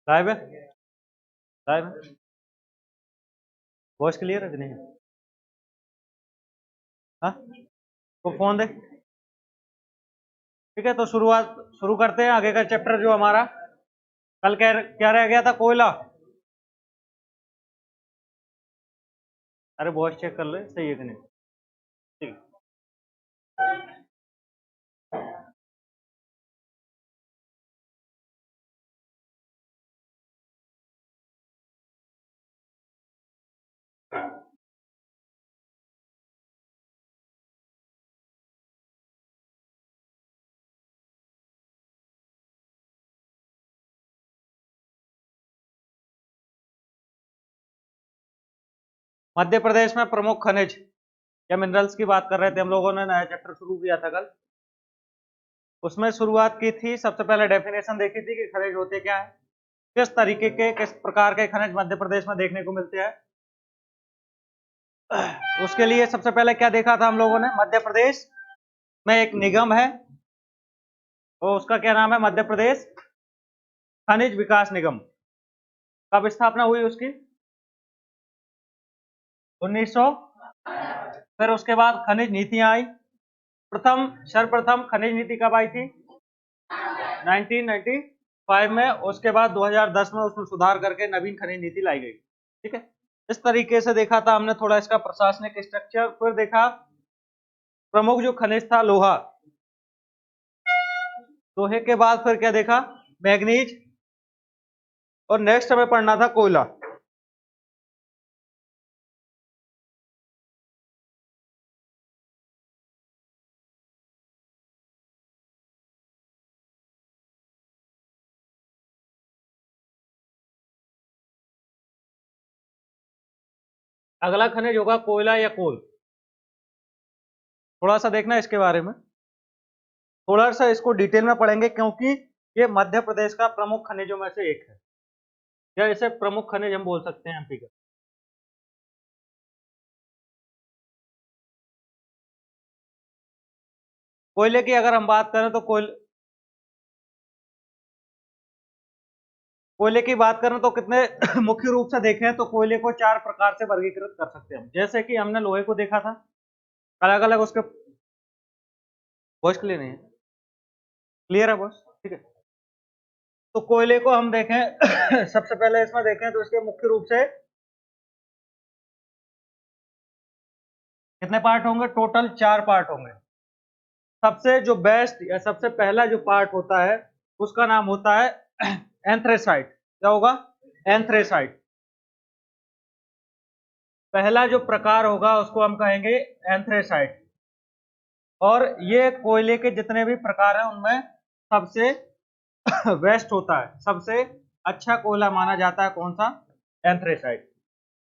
Live है, live है। Voice clear है कि नहीं? हाँ, तो फोन दे। ठीक है, तो शुरू करते हैं आगे का चैप्टर जो हमारा कल क्या क्या रह गया था, कोयला। अरे वॉइस चेक कर ले सही है कि नहीं। ठीक। मध्य प्रदेश में प्रमुख खनिज या मिनरल्स की बात कर रहे थे हम लोगों ने, नया चैप्टर शुरू किया था कल। उसमें शुरुआत की थी, सबसे पहले डेफिनेशन देखी थी कि खनिज होते क्या है, किस तरीके के किस प्रकार के खनिज मध्य प्रदेश में देखने को मिलते हैं। उसके लिए सबसे पहले क्या देखा था हम लोगों ने, मध्य प्रदेश में एक निगम है और उसका क्या नाम है, मध्य प्रदेश खनिज विकास निगम। कब स्थापना हुई उसकी? 1900। फिर उसके बाद खनिज नीतियां आई। सर्वप्रथम खनिज नीति कब आई थी? 1995 में। उसके बाद 2010 में उसमें सुधार करके नवीन खनिज नीति लाई गई। ठीक है, इस तरीके से देखा था हमने थोड़ा इसका प्रशासनिक स्ट्रक्चर। फिर देखा प्रमुख जो खनिज था लोहा, लोहे के बाद फिर क्या देखा, मैग्नीज, और नेक्स्ट हमें पढ़ना था कोयला। अगला खनिज होगा कोयला या कोल। थोड़ा सा देखना इसके बारे में, थोड़ा सा इसको डिटेल में पढ़ेंगे क्योंकि ये मध्य प्रदेश का प्रमुख खनिजों में से एक है, या इसे प्रमुख खनिज हम बोल सकते हैं एमपी का। कोयले की अगर हम बात करें तो कोयले की बात करें तो कितने मुख्य रूप से देखें तो कोयले को चार प्रकार से वर्गीकृत कर सकते हैं हम। जैसे कि हमने लोहे को देखा था, अलग अलग उसके। वॉइस क्लियर नहीं है? क्लियर है वॉइस? ठीक है, तो कोयले को हम देखें सबसे पहले इसमें देखें तो इसके मुख्य रूप से कितने पार्ट होंगे, टोटल 4 पार्ट होंगे। सबसे जो बेस्ट या सबसे पहला जो पार्ट होता है उसका नाम होता है एंथ्रेसाइट। क्या होगा? एंथ्रेसाइट। पहला जो प्रकार होगा उसको हम कहेंगे एंथ्रेसाइट। और ये कोयले के जितने भी प्रकार हैं उनमें सबसे बेस्ट होता है, सबसे अच्छा कोयला माना जाता है कौन सा? एंथ्रेसाइट।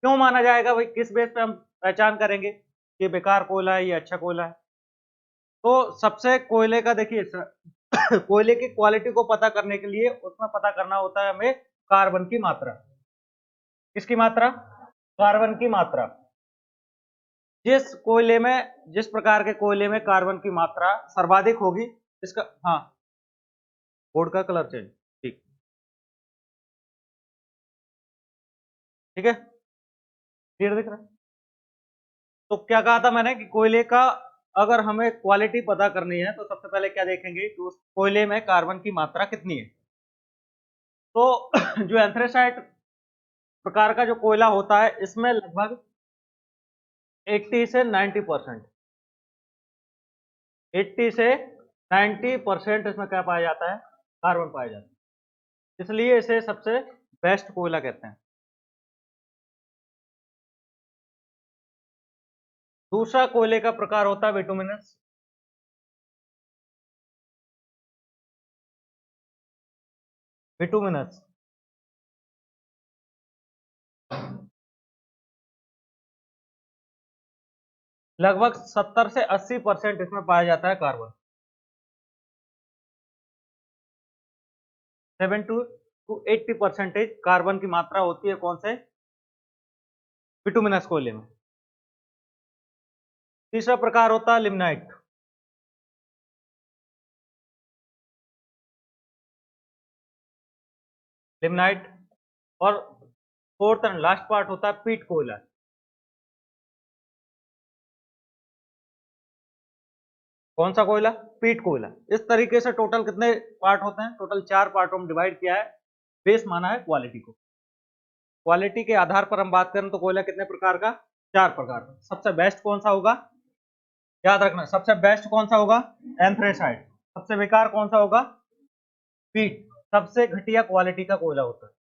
क्यों माना जाएगा भाई, किस बेस पे हम पहचान करेंगे कि बेकार कोयला है ये अच्छा कोयला है? तो सबसे कोयले का देखिए कोयले की क्वालिटी को पता करने के लिए उसमें पता करना होता है हमें कार्बन की मात्रा। किसकी मात्रा? कार्बन की मात्रा। जिस प्रकार के कोयले में कार्बन की मात्रा सर्वाधिक होगी, इसका, हाँ, बोर्ड का कलर चेंज। ठीक, ठीक है, क्लियर दिख रहा है? तो क्या कहा था मैंने कि कोयले का अगर हमें क्वालिटी पता करनी है तो सबसे पहले क्या देखेंगे कि उस कोयले में कार्बन की मात्रा कितनी है। तो जो एंथ्रेसाइट प्रकार का जो कोयला होता है इसमें लगभग 80 से 90%, 80 से 90% इसमें क्या पाया जाता है, कार्बन पाया जाता है, इसलिए इसे सबसे बेस्ट कोयला कहते हैं। दूसरा कोयले का प्रकार होता है बिटुमिनस। बिटुमिनस लगभग 70 से 80% इसमें पाया जाता है कार्बन। 7 to 80% कार्बन की मात्रा होती है कौन से? बिटुमिनस कोयले में। तीसरा प्रकार होता है लिग्नाइट। लिग्नाइट, और फोर्थ एंड लास्ट पार्ट होता है पीट कोयला। कौन सा कोयला? पीट कोयला। इस तरीके से टोटल कितने पार्ट होते हैं? टोटल 4 पार्टों में डिवाइड किया है। बेस माना है क्वालिटी को। क्वालिटी के आधार पर हम बात करें तो कोयला कितने प्रकार का? 4 प्रकार का। सबसे बेस्ट कौन सा होगा? याद रखना, सबसे बेस्ट कौन सा होगा? एंथ्रेसाइट। सबसे बेकार कौन सा होगा? पीट। सबसे घटिया क्वालिटी का कोयला होता है।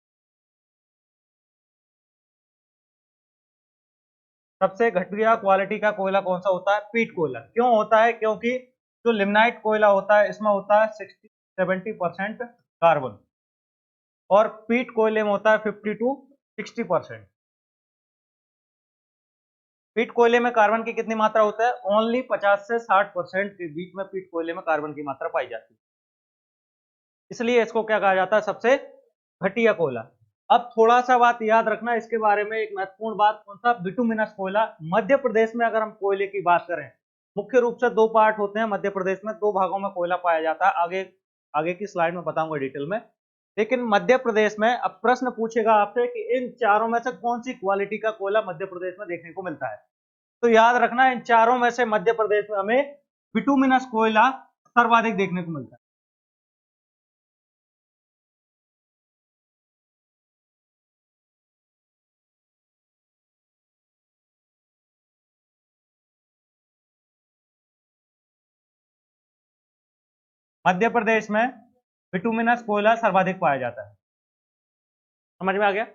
सबसे घटिया क्वालिटी का कोयला कौन सा होता है? पीट कोयला। क्यों होता है? क्योंकि जो लिग्नाइट कोयला होता है इसमें होता है 60-70% कार्बन, और पीट कोयले में होता है 50-60%। पीट कोयले में कार्बन की कितनी मात्रा होता है? ओनली 50 से 60% के बीच में पीट कोयले में कार्बन की मात्रा पाई जाती है। इसलिए इसको क्या कहा जाता है? सबसे घटिया कोयला। अब थोड़ा सा बात याद रखना इसके बारे में, एक महत्वपूर्ण बात। कौन सा? बिटुमिनस कोयला। मध्य प्रदेश में अगर हम कोयले की बात करें, मुख्य रूप से 2 पार्ट होते हैं मध्य प्रदेश में, 2 भागों में कोयला पाया जाता है। आगे आगे की स्लाइड में बताऊंगा डिटेल में। लेकिन मध्य प्रदेश में अब प्रश्न पूछेगा आपसे कि इन चारों में से कौन सी क्वालिटी का कोयला मध्य प्रदेश में देखने को मिलता है? तो याद रखना, इन चारों में से मध्य प्रदेश में हमें बिटुमिनस कोयला सर्वाधिक देखने को मिलता है। मध्य प्रदेश में बिटुमिनस कोयला सर्वाधिक पाया जाता है। समझ में आ गया?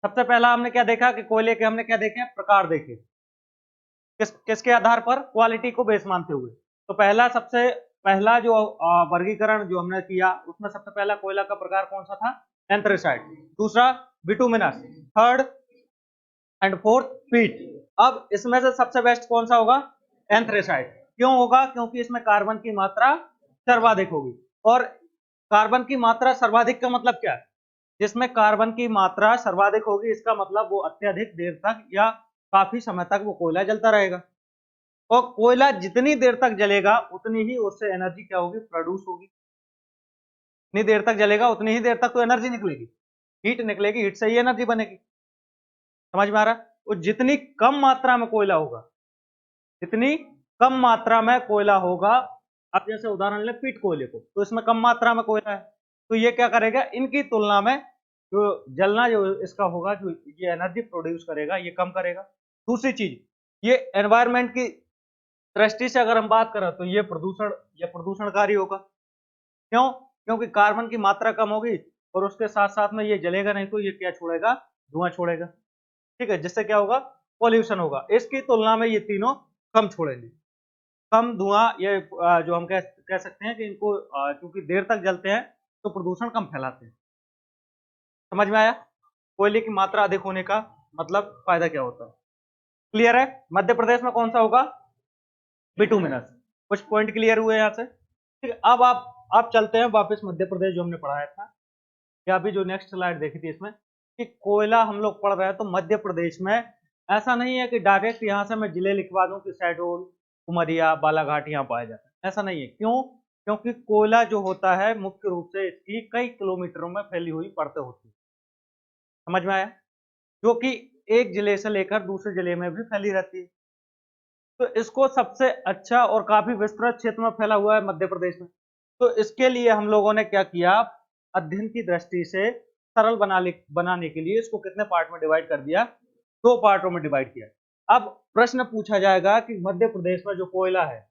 सबसे पहला हमने क्या देखा कि कोयले के हमने क्या देखे? प्रकार देखे। किसके आधार पर? क्वालिटी को बेस मानते हुए। तो सबसे पहला जो वर्गीकरण जो हमने किया, उसमें सबसे पहला कोयला का प्रकार कौन सा था? एंथ्रेसाइट। दूसरा बिटुमिनस। थर्ड एंड फोर्थ पीट। अब इसमें से सबसे बेस्ट कौन सा होगा? एंथ्रेसाइट। क्यों होगा? क्योंकि इसमें कार्बन की मात्रा सर्वाधिक होगी। और कार्बन की मात्रा सर्वाधिक का मतलब क्या है? जिसमें कार्बन की मात्रा सर्वाधिक होगी इसका मतलब वो अत्यधिक देर तक या काफी समय तक वो कोयला जलता रहेगा। और कोयला जितनी देर तक जलेगा उतनी ही उससे एनर्जी क्या होगी? प्रोड्यूस होगी। जितनी देर तक जलेगा उतनी ही देर तक तो एनर्जी निकलेगी, हीट निकलेगी, हीट से ही एनर्जी बनेगी। समझ में आ रहा है? और जितनी कम मात्रा में कोयला होगा, जितनी कम मात्रा में कोयला होगा, आप जैसे उदाहरण ले पीट कोयले को, तो इसमें कम मात्रा में कोयला है, तो ये क्या करेगा? इनकी तुलना में जो जलना जो इसका होगा, जो ये एनर्जी प्रोड्यूस करेगा, ये कम करेगा। दूसरी चीज, ये एनवायरमेंट की दृष्टि से अगर हम बात करें तो ये प्रदूषणकारी होगा। क्यों? क्योंकि कार्बन की मात्रा कम होगी और उसके साथ साथ में ये जलेगा नहीं, तो ये क्या छोड़ेगा? धुआं छोड़ेगा। ठीक है, जिससे क्या होगा? पॉल्यूशन होगा। इसकी तुलना में ये तीनों कम छोड़ेंगे। कम धुआं, ये जो हम कह सकते हैं कि इनको क्योंकि देर तक जलते हैं तो प्रदूषण कम फैलाते हैं। समझ में आया? कोयले की मात्रा अधिक होने का मतलब फायदा क्या होता है? क्लियर है? मध्य प्रदेश में कौन सा होगा? बिटुमिनस। कुछ पॉइंट क्लियर हुए यहाँ से? ठीक है, अब आप चलते हैं वापस मध्य प्रदेश जो हमने पढ़ाया था, या अभी जो नेक्स्ट स्लाइड देखी थी इसमें, कि कोयला हम लोग पढ़ रहे हैं तो मध्य प्रदेश में ऐसा नहीं है कि डायरेक्ट यहाँ से मैं जिले लिखवा दूं कि शहडोल, उमरिया, बालाघाट यहाँ पाया जाता है। ऐसा नहीं है। क्यों? क्योंकि कोयला जो होता है मुख्य रूप से इसकी कई किलोमीटरों में फैली हुई परतें होती है। समझ में आया? जो कि एक जिले से लेकर दूसरे जिले में भी फैली रहती है। तो इसको सबसे अच्छा और काफी विस्तृत क्षेत्र में फैला हुआ है मध्य प्रदेश में। तो इसके लिए हम लोगों ने क्या किया? अध्ययन की दृष्टि से सरल बनाने के लिए इसको कितने पार्ट में डिवाइड कर दिया? 2 पार्टों में डिवाइड किया। अब प्रश्न पूछा जाएगा कि मध्य प्रदेश में जो कोयला है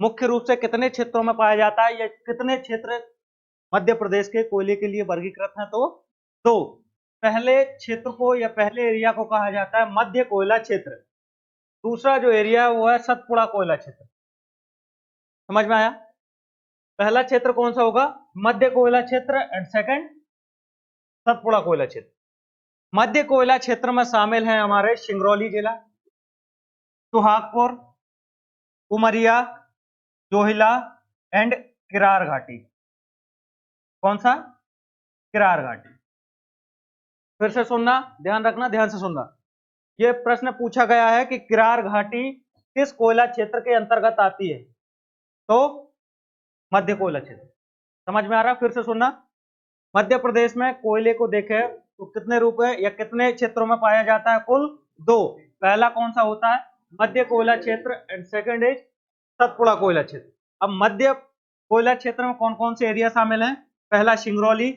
मुख्य रूप से कितने क्षेत्रों में पाया जाता है, या कितने क्षेत्र मध्य प्रदेश के कोयले के लिए वर्गीकृत हैं? तो 2। पहले क्षेत्र को या पहले एरिया को कहा जाता है मध्य कोयला क्षेत्र। दूसरा जो एरिया है वो है सतपुड़ा कोयला क्षेत्र। समझ में आया? पहला क्षेत्र कौन सा होगा? मध्य कोयला क्षेत्र, एंड सेकंड सतपुड़ा कोयला क्षेत्र। मध्य कोयला क्षेत्र में शामिल है हमारे सिंगरौली जिला, सुहागपुर, उमरिया, जोहिला एंड किरार घाटी। कौन सा? किरार घाटी। फिर से सुनना, ध्यान रखना, ध्यान से सुनना। यह प्रश्न पूछा गया है कि किरार घाटी किस कोयला क्षेत्र के अंतर्गत आती है? तो मध्य कोयला क्षेत्र। समझ में आ रहा? फिर से सुनना, मध्य प्रदेश में कोयले को देखें तो कितने रूप है या कितने क्षेत्रों में पाया जाता है? कुल 2। पहला कौन सा होता है? मध्य कोयला क्षेत्र, एंड सेकंड इज सतपुड़ा कोयला क्षेत्र। अब मध्य कोयला क्षेत्र में कौन कौन से एरिया शामिल हैं? पहला सिंगरौली,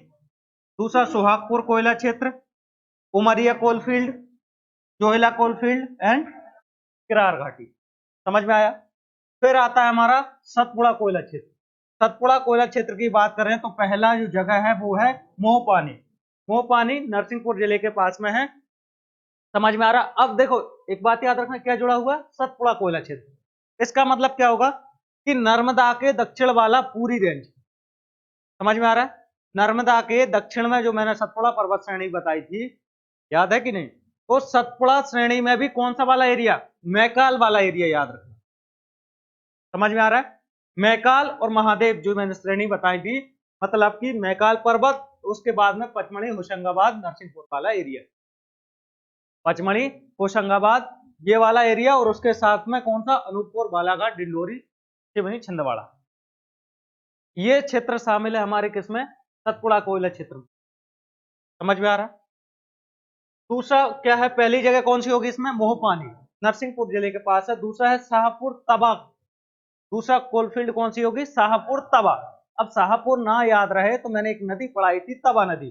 दूसरा सोहागपुर कोयला क्षेत्र, Umaria coalfield, Johilla coalfield and Kirar घाटी। समझ में आया? फिर आता है हमारा सतपुड़ा कोयला क्षेत्र। सतपुड़ा कोयला क्षेत्र की बात करें तो पहला जो जगह है वो है मोहपानी। मोहपानी नरसिंहपुर जिले के पास में है। समझ में आ रहा? अब देखो एक बात याद रखना, क्या जुड़ा हुआ? सतपुड़ा कोयला क्षेत्र। इसका मतलब क्या होगा कि नर्मदा के दक्षिण वाला पूरी रेंज। समझ में आ रहा है? नर्मदा के दक्षिण में जो मैंने सतपुड़ा पर्वत श्रेणी बताई थी, याद है कि नहीं? तो सतपुड़ा श्रेणी में भी कौन सा वाला एरिया? मैकाल वाला एरिया याद रखना। समझ में आ रहा है? मैकाल और महादेव जो मैंने श्रेणी बताई थी, मतलब कि मैकाल पर्वत, उसके बाद में पचमढ़ी, होशंगाबाद, नरसिंहपुर वाला एरिया। पचमढ़ी, होशंगाबाद ये वाला एरिया, और उसके साथ में कौन सा? अनूपपुर, बालाघाट, डिंडोरी, सिवनी, छिंदवाड़ा। ये क्षेत्र शामिल है हमारे किसमें? सतपुड़ा कोयला क्षेत्र में। समझ में आ रहा? दूसरा क्या है? पहली जगह कौन सी होगी इसमें? मोहपानी, नरसिंहपुर जिले के पास है। दूसरा है शाहपुर तबा। दूसरा कोलफील्ड कौन सी होगी? शाहपुर तबा। अब शाहपुर ना याद रहे तो मैंने एक नदी पढ़ाई थी, तबा नदी,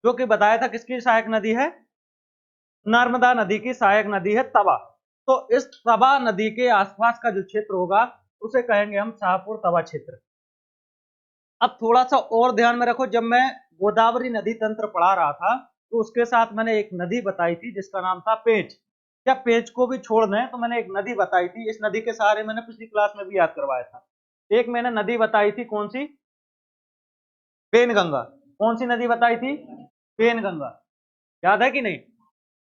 जो कि बताया था किसकी सहायक नदी है? नर्मदा नदी की सहायक नदी है तबा। तो इस तबा नदी के आसपास का जो क्षेत्र होगा उसे कहेंगे हम शाहपुर तबा क्षेत्र। अब थोड़ा सा और ध्यान में रखो, जब मैं गोदावरी नदी तंत्र पढ़ा रहा था तो उसके साथ मैंने एक नदी बताई थी जिसका नाम था पेंच। क्या पेंच को भी छोड़ दें तो मैंने एक नदी बताई थी, इस नदी के सहारे मैंने पिछली क्लास में भी याद करवाया था। एक मैंने नदी बताई थी, कौन सी? पेनगंगा। कौन सी नदी बताई थी? पेनगंगा। याद है कि नहीं?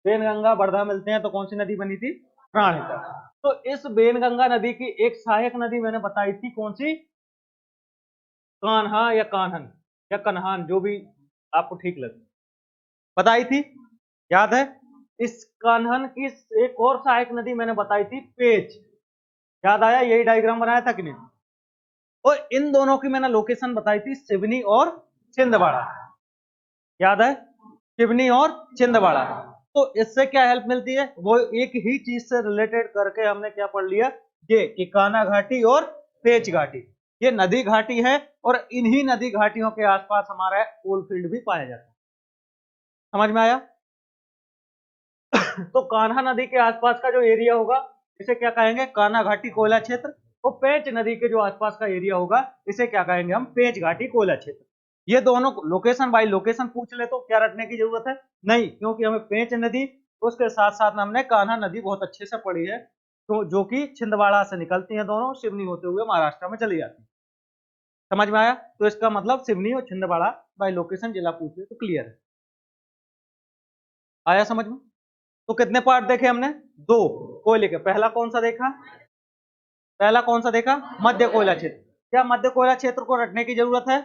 पेनगंगा वर्धा मिलते हैं तो कौन सी नदी बनी थी? प्राणहिता। तो इस बेनगंगा नदी की एक सहायक नदी मैंने बताई थी, कौन सी? कान्हा या कान्हन या कन्हान, जो भी आपको ठीक लगे, बताई थी। याद है? इस कान्हन की एक और सहायक नदी मैंने बताई थी, पेच। याद आया? यही डायग्राम बनाया था कि नहीं? और इन दोनों की मैंने लोकेशन बताई थी, सिवनी और छिंदवाड़ा। याद है? सिवनी और छिंदवाड़ा। तो इससे क्या हेल्प मिलती है? वो एक ही चीज से रिलेटेड करके हमने क्या पढ़ लिया, ये कि कान्हा घाटी और पेच घाटी ये नदी घाटी है, और इन्हीं नदी घाटियों के आसपास हमारा कोलफील्ड भी पाया जाता है। समझ में आया? तो कान्हा नदी के आसपास का जो एरिया होगा इसे क्या कहेंगे? कान्हा घाटी कोयला क्षेत्र। और पेंच नदी के जो आसपास का एरिया होगा इसे क्या कहेंगे हम? पेंच घाटी कोयला क्षेत्र। ये दोनों लोकेशन बाय लोकेशन पूछ ले तो क्या रटने की जरूरत है? नहीं, क्योंकि हमें पेंच नदी, उसके साथ साथ में हमने कान्हा नदी बहुत अच्छे से पढ़ी है, तो जो कि छिंदवाड़ा से निकलती है, दोनों सिवनी होते हुए महाराष्ट्र में चली जाती है। समझ में आया? तो इसका मतलब सिवनी और छिंदवाड़ा बाय लोकेशन जिला पूछ ले तो क्लियर है। आया समझ में? तो कितने पार्ट देखे हमने? 2 कोयले के। पहला कौन सा देखा? पहला कौन सा देखा? मध्य कोयला क्षेत्र। क्या मध्य कोयला क्षेत्र को रटने की जरूरत है?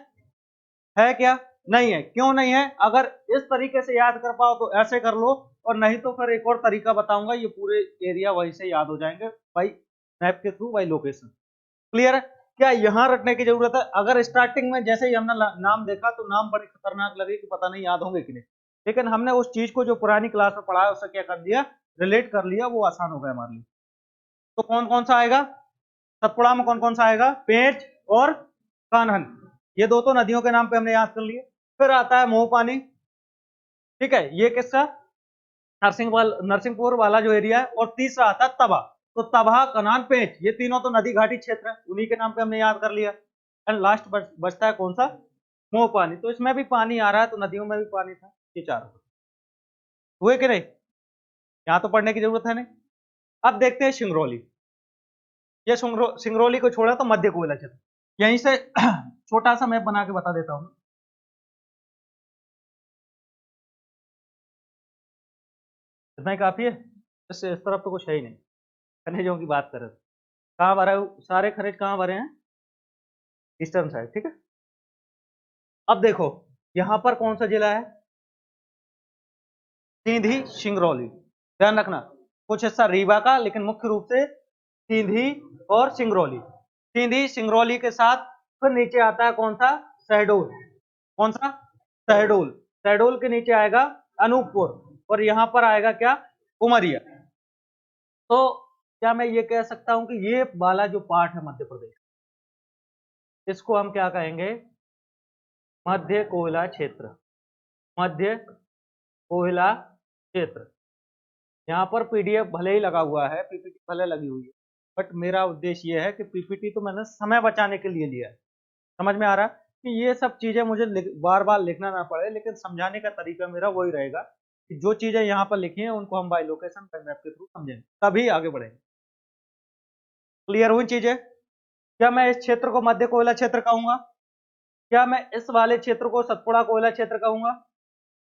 है क्या? नहीं है। क्यों नहीं है? अगर इस तरीके से याद कर पाओ तो ऐसे कर लो, और नहीं तो फिर एक और तरीका बताऊंगा, ये पूरे एरिया वहीं से याद हो जाएंगे बाई मैप के थ्रू, बाई लोकेशन। क्लियर है? क्या यहां रटने की जरूरत है? अगर स्टार्टिंग में जैसे ही हमने नाम देखा तो नाम बड़े खतरनाक लगे कि पता नहीं याद होंगे कि नहीं, लेकिन हमने उस चीज को जो पुरानी क्लास में पढ़ा है उससे क्या कर दिया? रिलेट कर लिया, वो आसान हो गया हमारे लिए। तो कौन कौन सा आएगा? सतपुड़ा में कौन कौन सा आएगा? पेंच और कान्हन, ये दो तो नदियों के नाम पे हमने याद कर लिए। फिर आता है मोहपानी। ठीक है, ये किसका? नरसिंहपुर वाला जो एरिया है। और तीसरा आता है तबा। तो तबा, कनान, पेंच, ये तीनों तो नदी घाटी क्षेत्र है, उन्हीं के नाम पे हमने याद कर लिया। एंड लास्ट बचता है कौन सा? मोहपानी। तो इसमें भी पानी आ रहा है, तो नदियों में भी पानी था। ये चारों हुए कि नहीं? यहां तो पढ़ने की जरूरत है नहीं। अब देखते हैं सिंगरौली। ये सिंगरौली को छोड़ा तो मध्य कोयला क्षेत्र। यहीं से छोटा सा मैप बना के बता देता हूं। इतना ही काफी है? इससे इस तरफ तो कुछ है ही नहीं। खनिजों की बात करें कहाँ भरा है? सारे खनिज कहाँ भरे हैं? Eastern side. ठीक है। अब देखो यहां पर कौन सा जिला है? सीधी सिंगरौली। ध्यान रखना, कुछ हिस्सा रीवा का, लेकिन मुख्य रूप से सीधी और सिंगरौली। सीधी सिंगरौली के साथ फिर नीचे आता है कौन सा? शहडोल। कौन सा? शहडोल, शहडोल के नीचे आएगा अनूपपुर और यहाँ पर आएगा क्या, उमरिया। तो क्या मैं ये कह सकता हूं कि ये वाला जो पार्ट है मध्य प्रदेश, इसको हम क्या कहेंगे, मध्य कोयला क्षेत्र, मध्य कोयला क्षेत्र। यहाँ पर पीडीएफ भले ही लगा हुआ है, पीपीटी भले लगी हुई है, बट मेरा उद्देश्य ये है कि पीपीटी तो मैंने समय बचाने के लिए लिया है। समझ में आ रहा है कि ये सब चीजें मुझे बार बार लिखना ना पड़े, लेकिन समझाने का तरीका मेरा वही रहेगा कि जो चीजें यहाँ पर लिखी हैं उनको हम बाय लोकेशन बाय मैप के थ्रू समझेंगे, तभी आगे बढ़ेंगे। क्लियर हुई चीजें? क्या मैं इस क्षेत्र को मध्य कोयला क्षेत्र कहूंगा? क्या मैं इस वाले क्षेत्र को सतपुड़ा कोयला क्षेत्र कहूंगा?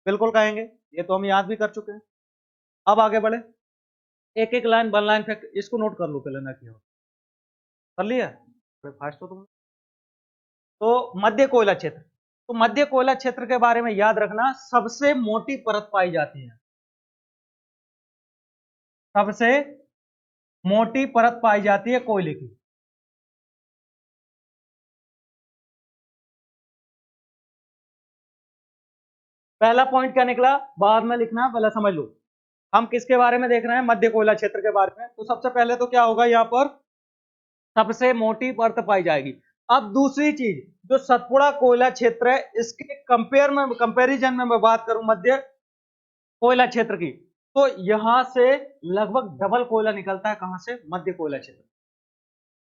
बिल्कुल कहेंगे, ये तो हम याद भी कर चुके हैं। अब आगे बढ़े, एक एक लाइन वन लाइन फैक्ट इसको नोट कर लो पहले, ना किया कर लिया, फास्ट हो तुम। तो मध्य कोयला क्षेत्र, तो मध्य कोयला क्षेत्र के बारे में याद रखना, सबसे मोटी परत पाई जाती है, सबसे मोटी परत पाई जाती है कोयले की। पहला पॉइंट क्या निकला, बाद में लिखना, पहले समझ लो हम किसके बारे में देख रहे हैं, मध्य कोयला क्षेत्र के बारे में। तो सबसे पहले तो क्या होगा, यहाँ पर सबसे मोटी परत पाई जाएगी। अब दूसरी चीज, जो सतपुड़ा कोयला क्षेत्र है, इसके कंपेरिजन में मैं बात करूं मध्य कोयला क्षेत्र की, तो यहां से लगभग डबल कोयला निकलता है, कहां से, मध्य कोयला क्षेत्र।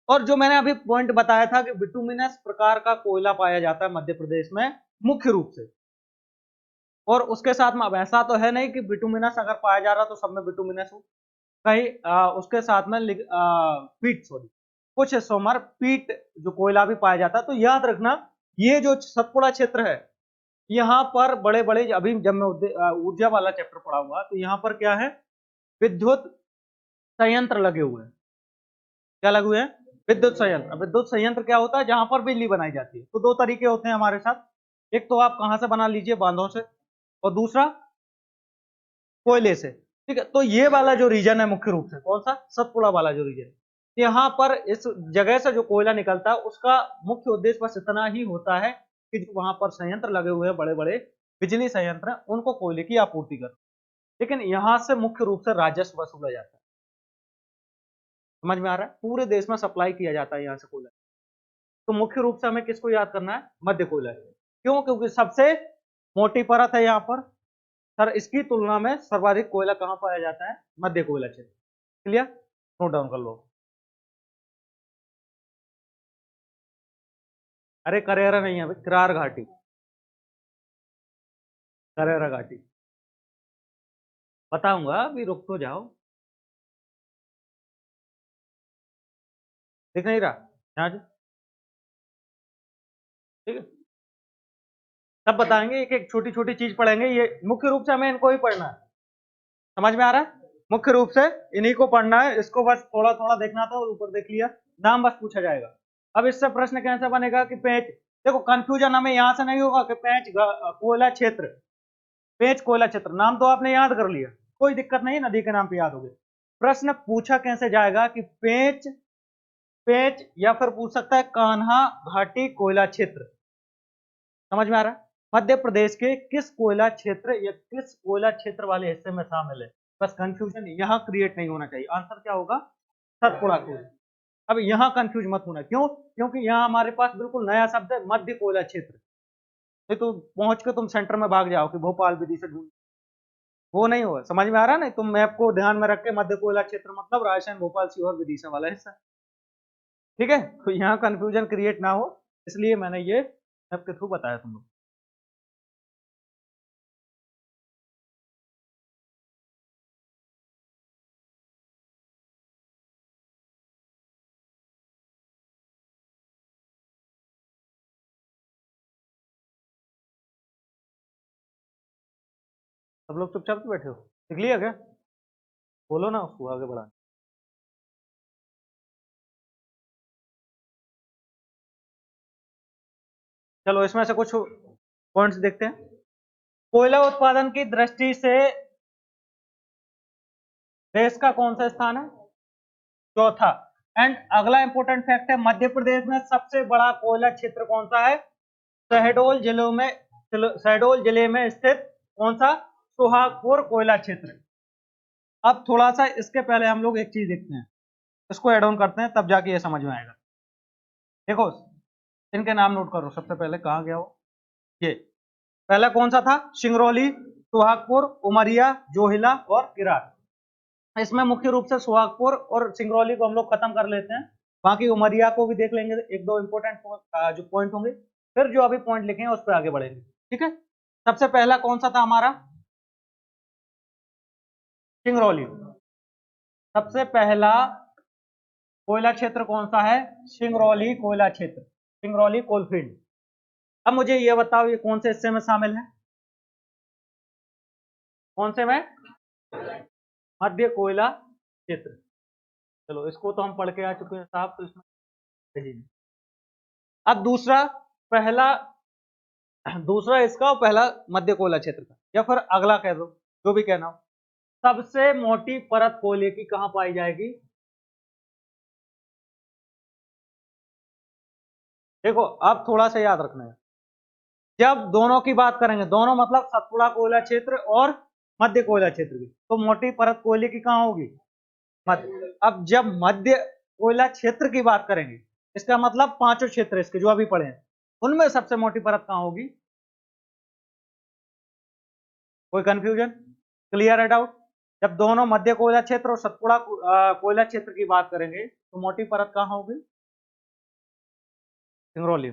और जो मैंने अभी पॉइंट बताया था कि बिटुमिनस प्रकार का कोयला पाया जाता है मध्य प्रदेश में मुख्य रूप से, और उसके साथ में अब ऐसा तो है नहीं कि बिटुमिनस अगर पाया जा रहा तो सब में बिटुमिनस हो, कहीं उसके साथ में पीट, सॉरी, कुछ हिस्सों में पीट जो कोयला भी पाया जाता है। तो याद रखना, ये जो सतपुड़ा क्षेत्र है, यहाँ पर बड़े बड़े, अभी जब मैं ऊर्जा वाला चैप्टर पढ़ा हुआ, तो यहाँ पर क्या है, विद्युत संयंत्र लगे हुए हैं। क्या लगे हुए हैं, विद्युत संयंत्र। विद्युत संयंत्र क्या होता है, जहां पर बिजली बनाई जाती है। तो दो तरीके होते हैं हमारे साथ, एक तो आप कहां से बना लीजिए, बांधों से, और दूसरा कोयले से। ठीक है, तो ये वाला जो रीजन है मुख्य रूप से कौन सा, सतपुड़ा वाला जो रीजन, यहाँ पर इस जगह से जो कोयला निकलता है उसका मुख्य उद्देश्य बस इतना ही होता है कि जो वहां पर संयंत्र लगे हुए हैं, बड़े बड़े बिजली संयंत्र, उनको कोयले की आपूर्ति कर। लेकिन यहां से मुख्य रूप से राजस्व वसूला जाता है। समझ में आ रहा है, पूरे देश में सप्लाई किया जाता है यहाँ से कोयला। तो मुख्य रूप से हमें किसको याद करना है, मध्य कोयला। क्यों, क्योंकि सबसे मोटी परत है यहाँ पर सर, इसकी तुलना में सर्वाधिक कोयला कहां पाया जाता है, मध्य कोयला क्षेत्र। क्लियर, नोट डाउन कर लो। अरे करेरा नहीं है भाई, करार घाटी, करेरा घाटी बताऊंगा, अभी रुक तो जाओ, दिख नहीं रहा यहाँ जी? ठीक है, सब बताएंगे, एक एक छोटी छोटी चीज पढ़ेंगे, ये मुख्य रूप से हमें इनको ही पढ़ना है। समझ में आ रहा है, मुख्य रूप से इन्हीं को पढ़ना है, इसको बस थोड़ा थोड़ा देखना था और ऊपर देख लिया, नाम बस पूछा जाएगा। अब इससे प्रश्न कैसे बनेगा कि पेंच, देखो कंफ्यूजन हमें यहां से नहीं होगा कि पेंच कोयला क्षेत्र, पेंच कोयला क्षेत्र नाम तो आपने याद कर लिया, कोई दिक्कत नहीं, नदी के नाम पे याद हो गए। प्रश्न पूछा कैसे जाएगा कि पेंच, पेंच या फिर पूछ सकता है कान्हा घाटी कोयला क्षेत्र। समझ में आ रहा है, मध्य प्रदेश के किस कोयला क्षेत्र या किस कोयला क्षेत्र वाले हिस्से में शामिल है, बस कंफ्यूजन यहां क्रिएट नहीं होना चाहिए। आंसर क्या होगा, सतपुड़ा कोयला। अब यहां कंफ्यूज मत होना, क्यों, क्योंकि यहां हमारे पास बिल्कुल नया शब्द है, मध्य कोयला क्षेत्र। नहीं तो पहुंच के तुम सेंटर में भाग जाओ कि भोपाल विधि से ढूंढ, वो नहीं होगा। समझ में आ रहा है, नहीं तुम मैप को ध्यान में रख के मध्य कोयला क्षेत्र मतलब राजस्थान, भोपाल, सीहोर, विदिशा वाला हिस्सा। ठीक है, तो यहाँ कंफ्यूजन क्रिएट ना हो, इसलिए मैंने ये मैप के थ्रू बताया तुम लोग। सब लोग चुपचाप तो बैठे हो, लिख लिया क्या, बोलो ना उसको आगे बढ़ा। चलो इसमें से कुछ पॉइंट्स देखते हैं। कोयला उत्पादन की दृष्टि से देश का कौन सा स्थान है, चौथा। एंड अगला इंपॉर्टेंट फैक्ट है, मध्य प्रदेश में सबसे बड़ा कोयला क्षेत्र कौन सा है, शहडोल जिले में शहडोल जिले में स्थित कौन सा? सुहागपुर कोयला क्षेत्र। अब थोड़ा सा इसके पहले हम लोग एक चीज देखते हैं, इसको एड ऑन करते हैं, तब जाके ये समझ में आएगा। देखो इनके नाम नोट करो। सबसे पहले कहाँ गया वो? ये पहला कौन सा था? सिंगरौली, सुहागपुर, उमरिया, जोहिला और किरार। इसमें मुख्य रूप से सुहागपुर और सिंगरौली को हम लोग खत्म कर लेते हैं, बाकी उमरिया को भी देख लेंगे, एक दो इंपोर्टेंट जो पॉइंट होंगे, फिर जो अभी पॉइंट लिखे हैं उस पर आगे बढ़ेंगे। ठीक है, सबसे पहला कौन सा था हमारा? सिंगरौली। सबसे पहला कोयला क्षेत्र कौन सा है? सिंगरौली कोयला क्षेत्र, सिंगरौली कोलफील्ड। अब मुझे ये बताओ ये कौन से हिस्से में शामिल है? कौन से में? मध्य कोयला क्षेत्र। चलो इसको तो हम पढ़ के आ चुके हैं साहब, तो इसमें अब दूसरा, पहला दूसरा इसका और पहला मध्य कोयला क्षेत्र का, या फिर अगला कह दो, जो भी कहना हो। सबसे मोटी परत कोयले की कहां पाई जाएगी? देखो अब थोड़ा सा याद रखना है, जब दोनों की बात करेंगे, दोनों मतलब सतपुड़ा कोयला क्षेत्र और मध्य कोयला क्षेत्र की, तो मोटी परत कोयले की कहां होगी? मध्य। अब जब मध्य कोयला क्षेत्र की बात करेंगे, इसका मतलब पांचों क्षेत्र इसके जो अभी पढ़े हैं, उनमें सबसे मोटी परत कहां होगी? कोई कंफ्यूजन? क्लियर है डाउट? जब दोनों मध्य कोयला क्षेत्र और सतपुड़ा कोयला क्षेत्र की बात करेंगे, तो मोटी परत कहां होगी? सिंगरौली।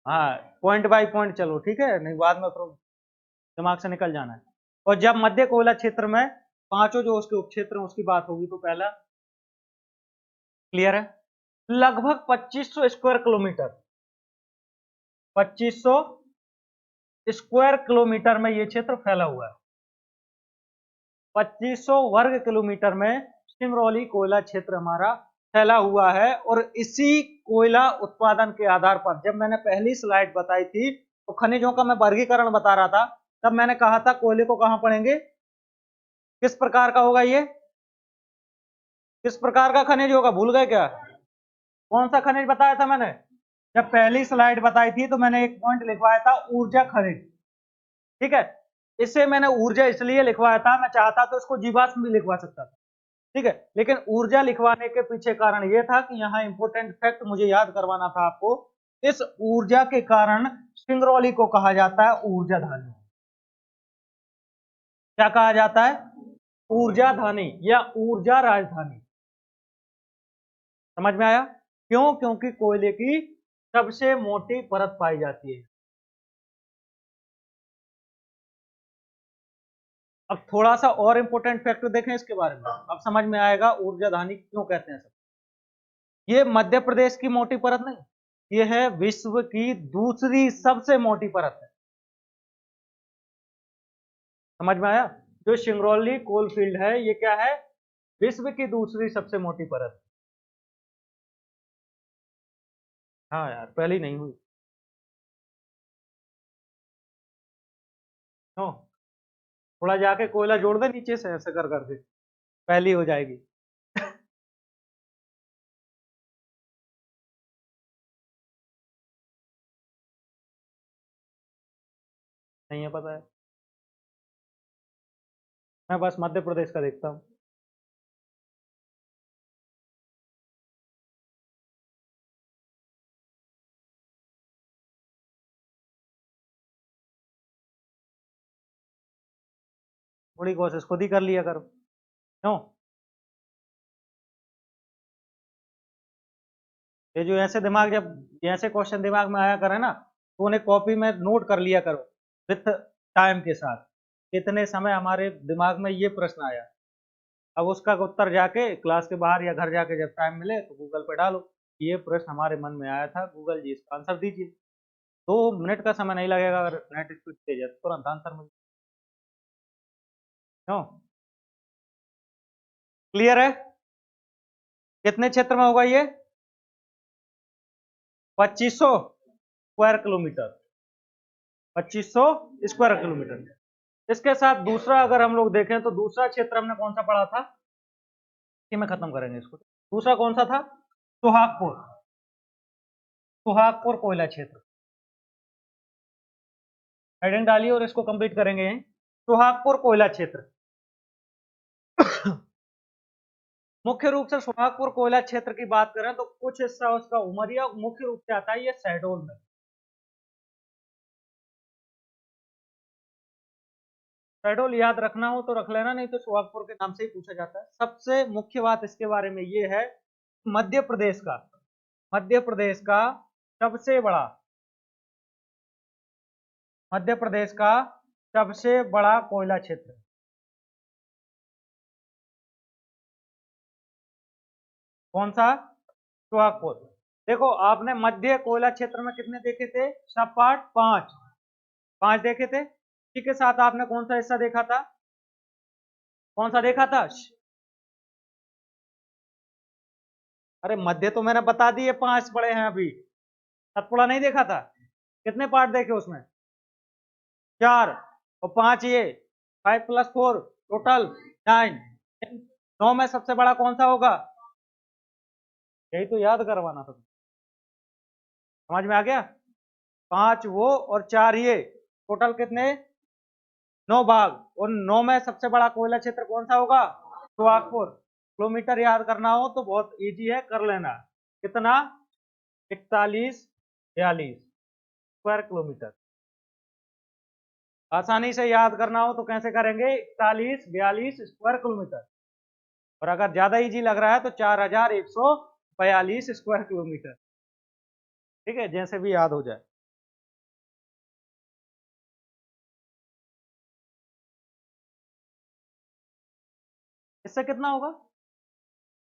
हाँ, पॉइंट बाय पॉइंट चलो, ठीक है, नहीं बाद में फिर दिमाग से निकल जाना है। और जब मध्य कोयला क्षेत्र में पांचों जो उसके उपक्षेत्र हैं उसकी बात होगी, तो पहला क्लियर है? लगभग 2500 स्क्वायर किलोमीटर, 2500 स्क्वायर किलोमीटर में ये क्षेत्र फैला हुआ है। 2500 वर्ग किलोमीटर में सिंगरौली कोयला क्षेत्र हमारा फैला हुआ है। और इसी कोयला उत्पादन के आधार पर, जब मैंने पहली स्लाइड बताई थी तो खनिजों का मैं वर्गीकरण बता रहा था, तब मैंने कहा था कोयले को कहां पढ़ेंगे, किस प्रकार का होगा ये, किस प्रकार का खनिज होगा, भूल गए क्या? कौन सा खनिज बताया था मैंने? जब पहली स्लाइड बताई थी तो मैंने एक पॉइंट लिखवाया था, ऊर्जा खनिज। ठीक है, इसे मैंने ऊर्जा इसलिए लिखवाया था, मैं चाहता तो इसको जीवाश्म भी लिखवा सकता था, ठीक है, लेकिन ऊर्जा लिखवाने के पीछे कारण यह था कि यहाँ इंपोर्टेंट फैक्ट मुझे याद करवाना था आपको। इस ऊर्जा के कारण सिंगरौली को कहा जाता है ऊर्जा धानी। क्या कहा जाता है? ऊर्जा धानी या ऊर्जा राजधानी। समझ में आया? क्यों? क्योंकि कोयले की सबसे मोटी परत पाई जाती है। अब थोड़ा सा और इंपोर्टेंट फैक्ट देखें इसके बारे में, अब समझ में आएगा ऊर्जा धानी क्यों कहते हैं सब। ये मध्य प्रदेश की मोटी परत नहीं, ये है विश्व की दूसरी सबसे मोटी परत है। समझ में आया? जो सिंगरौली कोल फील्ड है ये क्या है? विश्व की दूसरी सबसे मोटी परत। हाँ यार, पहली नहीं हुई क्यों? थोड़ा जाके कोयला जोड़ दे नीचे से, ऐसे कर करके पहली हो जाएगी। नहीं है पता है, मैं बस मध्य प्रदेश का देखता हूँ। थोड़ी कोशिश खुद ही कर लिया करो, क्यों? ये जो ऐसे दिमाग, जब ऐसे क्वेश्चन दिमाग में आया करे ना, तो उन्हें कॉपी में नोट कर लिया करो विथ टाइम के साथ, कितने समय हमारे दिमाग में ये प्रश्न आया। अब उसका उत्तर जाके क्लास के बाहर या घर जाके जब टाइम मिले तो गूगल पे डालो, ये प्रश्न हमारे मन में आया था, गूगल जी इसका आंसर दीजिए। 2 मिनट का समय नहीं लगेगा, अगर नेट स्पीड तेज है तो तुरंत आंसर मिल। क्यों? क्लियर है? कितने क्षेत्र में होगा ये? 2500 स्क्वायर किलोमीटर, 2500 स्क्वायर किलोमीटर। इसके साथ दूसरा अगर हम लोग देखें तो दूसरा क्षेत्र हमने कौन सा पढ़ा था, कि में खत्म करेंगे इसको। दूसरा कौन सा था? सुहागपुर, सुहागपुर कोयला क्षेत्र। हेडिंग डालिए और इसको कंप्लीट करेंगे। सुहागपुर कोयला क्षेत्र। मुख्य रूप से सुहागपुर कोयला क्षेत्र की बात करें तो कुछ हिस्सा उसका उमरिया मुख्य रूप से आता है ये शहडोल में। शहडोल याद रखना हो तो रख लेना, नहीं तो सुहागपुर के नाम से ही पूछा जाता है। सबसे मुख्य बात इसके बारे में ये है, मध्य प्रदेश का सबसे बड़ा मध्य प्रदेश का सबसे बड़ा कोयला क्षेत्र कौन सा? सुहागपुर। देखो आपने मध्य कोयला क्षेत्र में कितने देखे थे? सब पार्ट 5 5 देखे थे। इसी के साथ आपने कौन सा हिस्सा देखा था? कौन सा देखा था? अरे मध्य तो मैंने बता दिए 5 पड़े हैं अभी। सतपुड़ा नहीं देखा था? कितने पार्ट देखे उसमें? 4 और 5 ये, 5 + 4 टोटल 9। 9 में सबसे बड़ा कौन सा होगा? यही तो याद करवाना था। समझ में आ गया? 5 वो और 4 ये, टोटल कितने? 9 भाग। और 9 में सबसे बड़ा कोयला क्षेत्र कौन सा होगा? सुहागपुर। किलोमीटर याद करना हो तो बहुत इजी है, कर लेना। कितना? 41 42 स्क्वायर किलोमीटर। आसानी से याद करना हो तो कैसे करेंगे? 41 42 स्क्वायर किलोमीटर। और अगर ज्यादा इजी लग रहा है तो 4142 स्क्वायर किलोमीटर। ठीक है, जैसे भी याद हो जाए। इससे कितना होगा?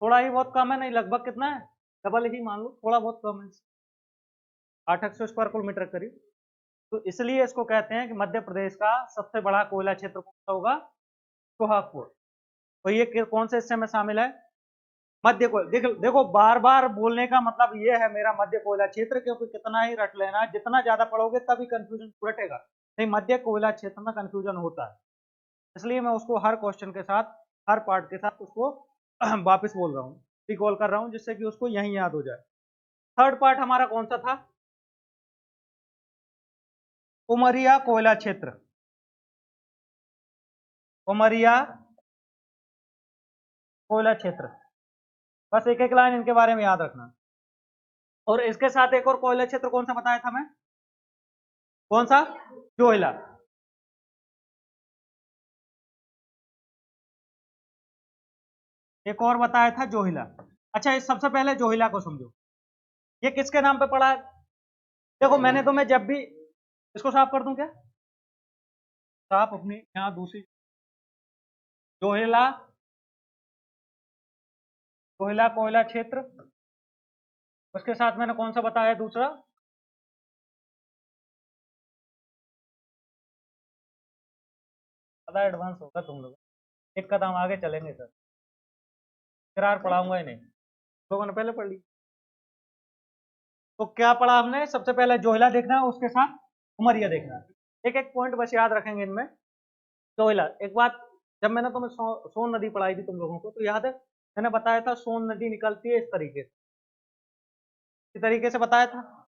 थोड़ा ही बहुत कम है, नहीं लगभग कितना है? डबल ही मान लो, थोड़ा बहुत कम है। 800 स्क्वायर किलोमीटर करीब। तो इसलिए इसको कहते हैं कि मध्य प्रदेश का सबसे बड़ा कोयला क्षेत्र कौन सा होगा? सोहागपुर। तो ये कौन से हिस्से में शामिल है? मध्य कोयला। देखो बार बार बोलने का मतलब ये है मेरा मध्य कोयला क्षेत्र, क्योंकि कितना ही रट लेना, जितना ज्यादा पढ़ोगे तभी कंफ्यूजन रटेगा नहीं। मध्य कोयला क्षेत्र में कंफ्यूजन होता है, इसलिए मैं उसको हर क्वेश्चन के साथ, हर पार्ट के साथ उसको वापस बोल रहा हूँ, रिकॉल कर रहा हूँ, जिससे कि उसको यही याद हो जाए। थर्ड पार्ट हमारा कौन सा था? उमरिया कोयला क्षेत्र। उमरिया कोयला क्षेत्र। बस एक एक लाइन इनके बारे में याद रखना। और इसके साथ एक और कोयला क्षेत्र कौन सा बताया था मैं? कौन सा? जोहिला। एक और बताया था जोहिला। अच्छा, इस सबसे पहले जोहिला को समझो। ये किसके नाम पे पड़ा है? देखो मैंने तुम्हें जब भी, इसको साफ कर दूं क्या? साफ अपनी यहाँ दूसरी। जोहिला, जोहिला कोयला क्षेत्र। उसके साथ मैंने कौन सा बताया दूसरा? ज्यादा एडवांस होगा तुम लोग, एक कदम आगे चलेंगे सर। करार पढ़ाऊंगा ही नहीं, लोगों ने पहले पढ़ ली। तो क्या पढ़ा हमने? सबसे पहले जोहिला देखना है, उसके साथ उमरिया देखना है। एक एक पॉइंट बस याद रखेंगे इनमें। जोहिला, एक बात, जब मैंने तुम्हें सोन नदी पढ़ाई थी तुम लोगों को, तो याद है मैंने बताया था सोन नदी निकलती है इस तरीके से बताया था।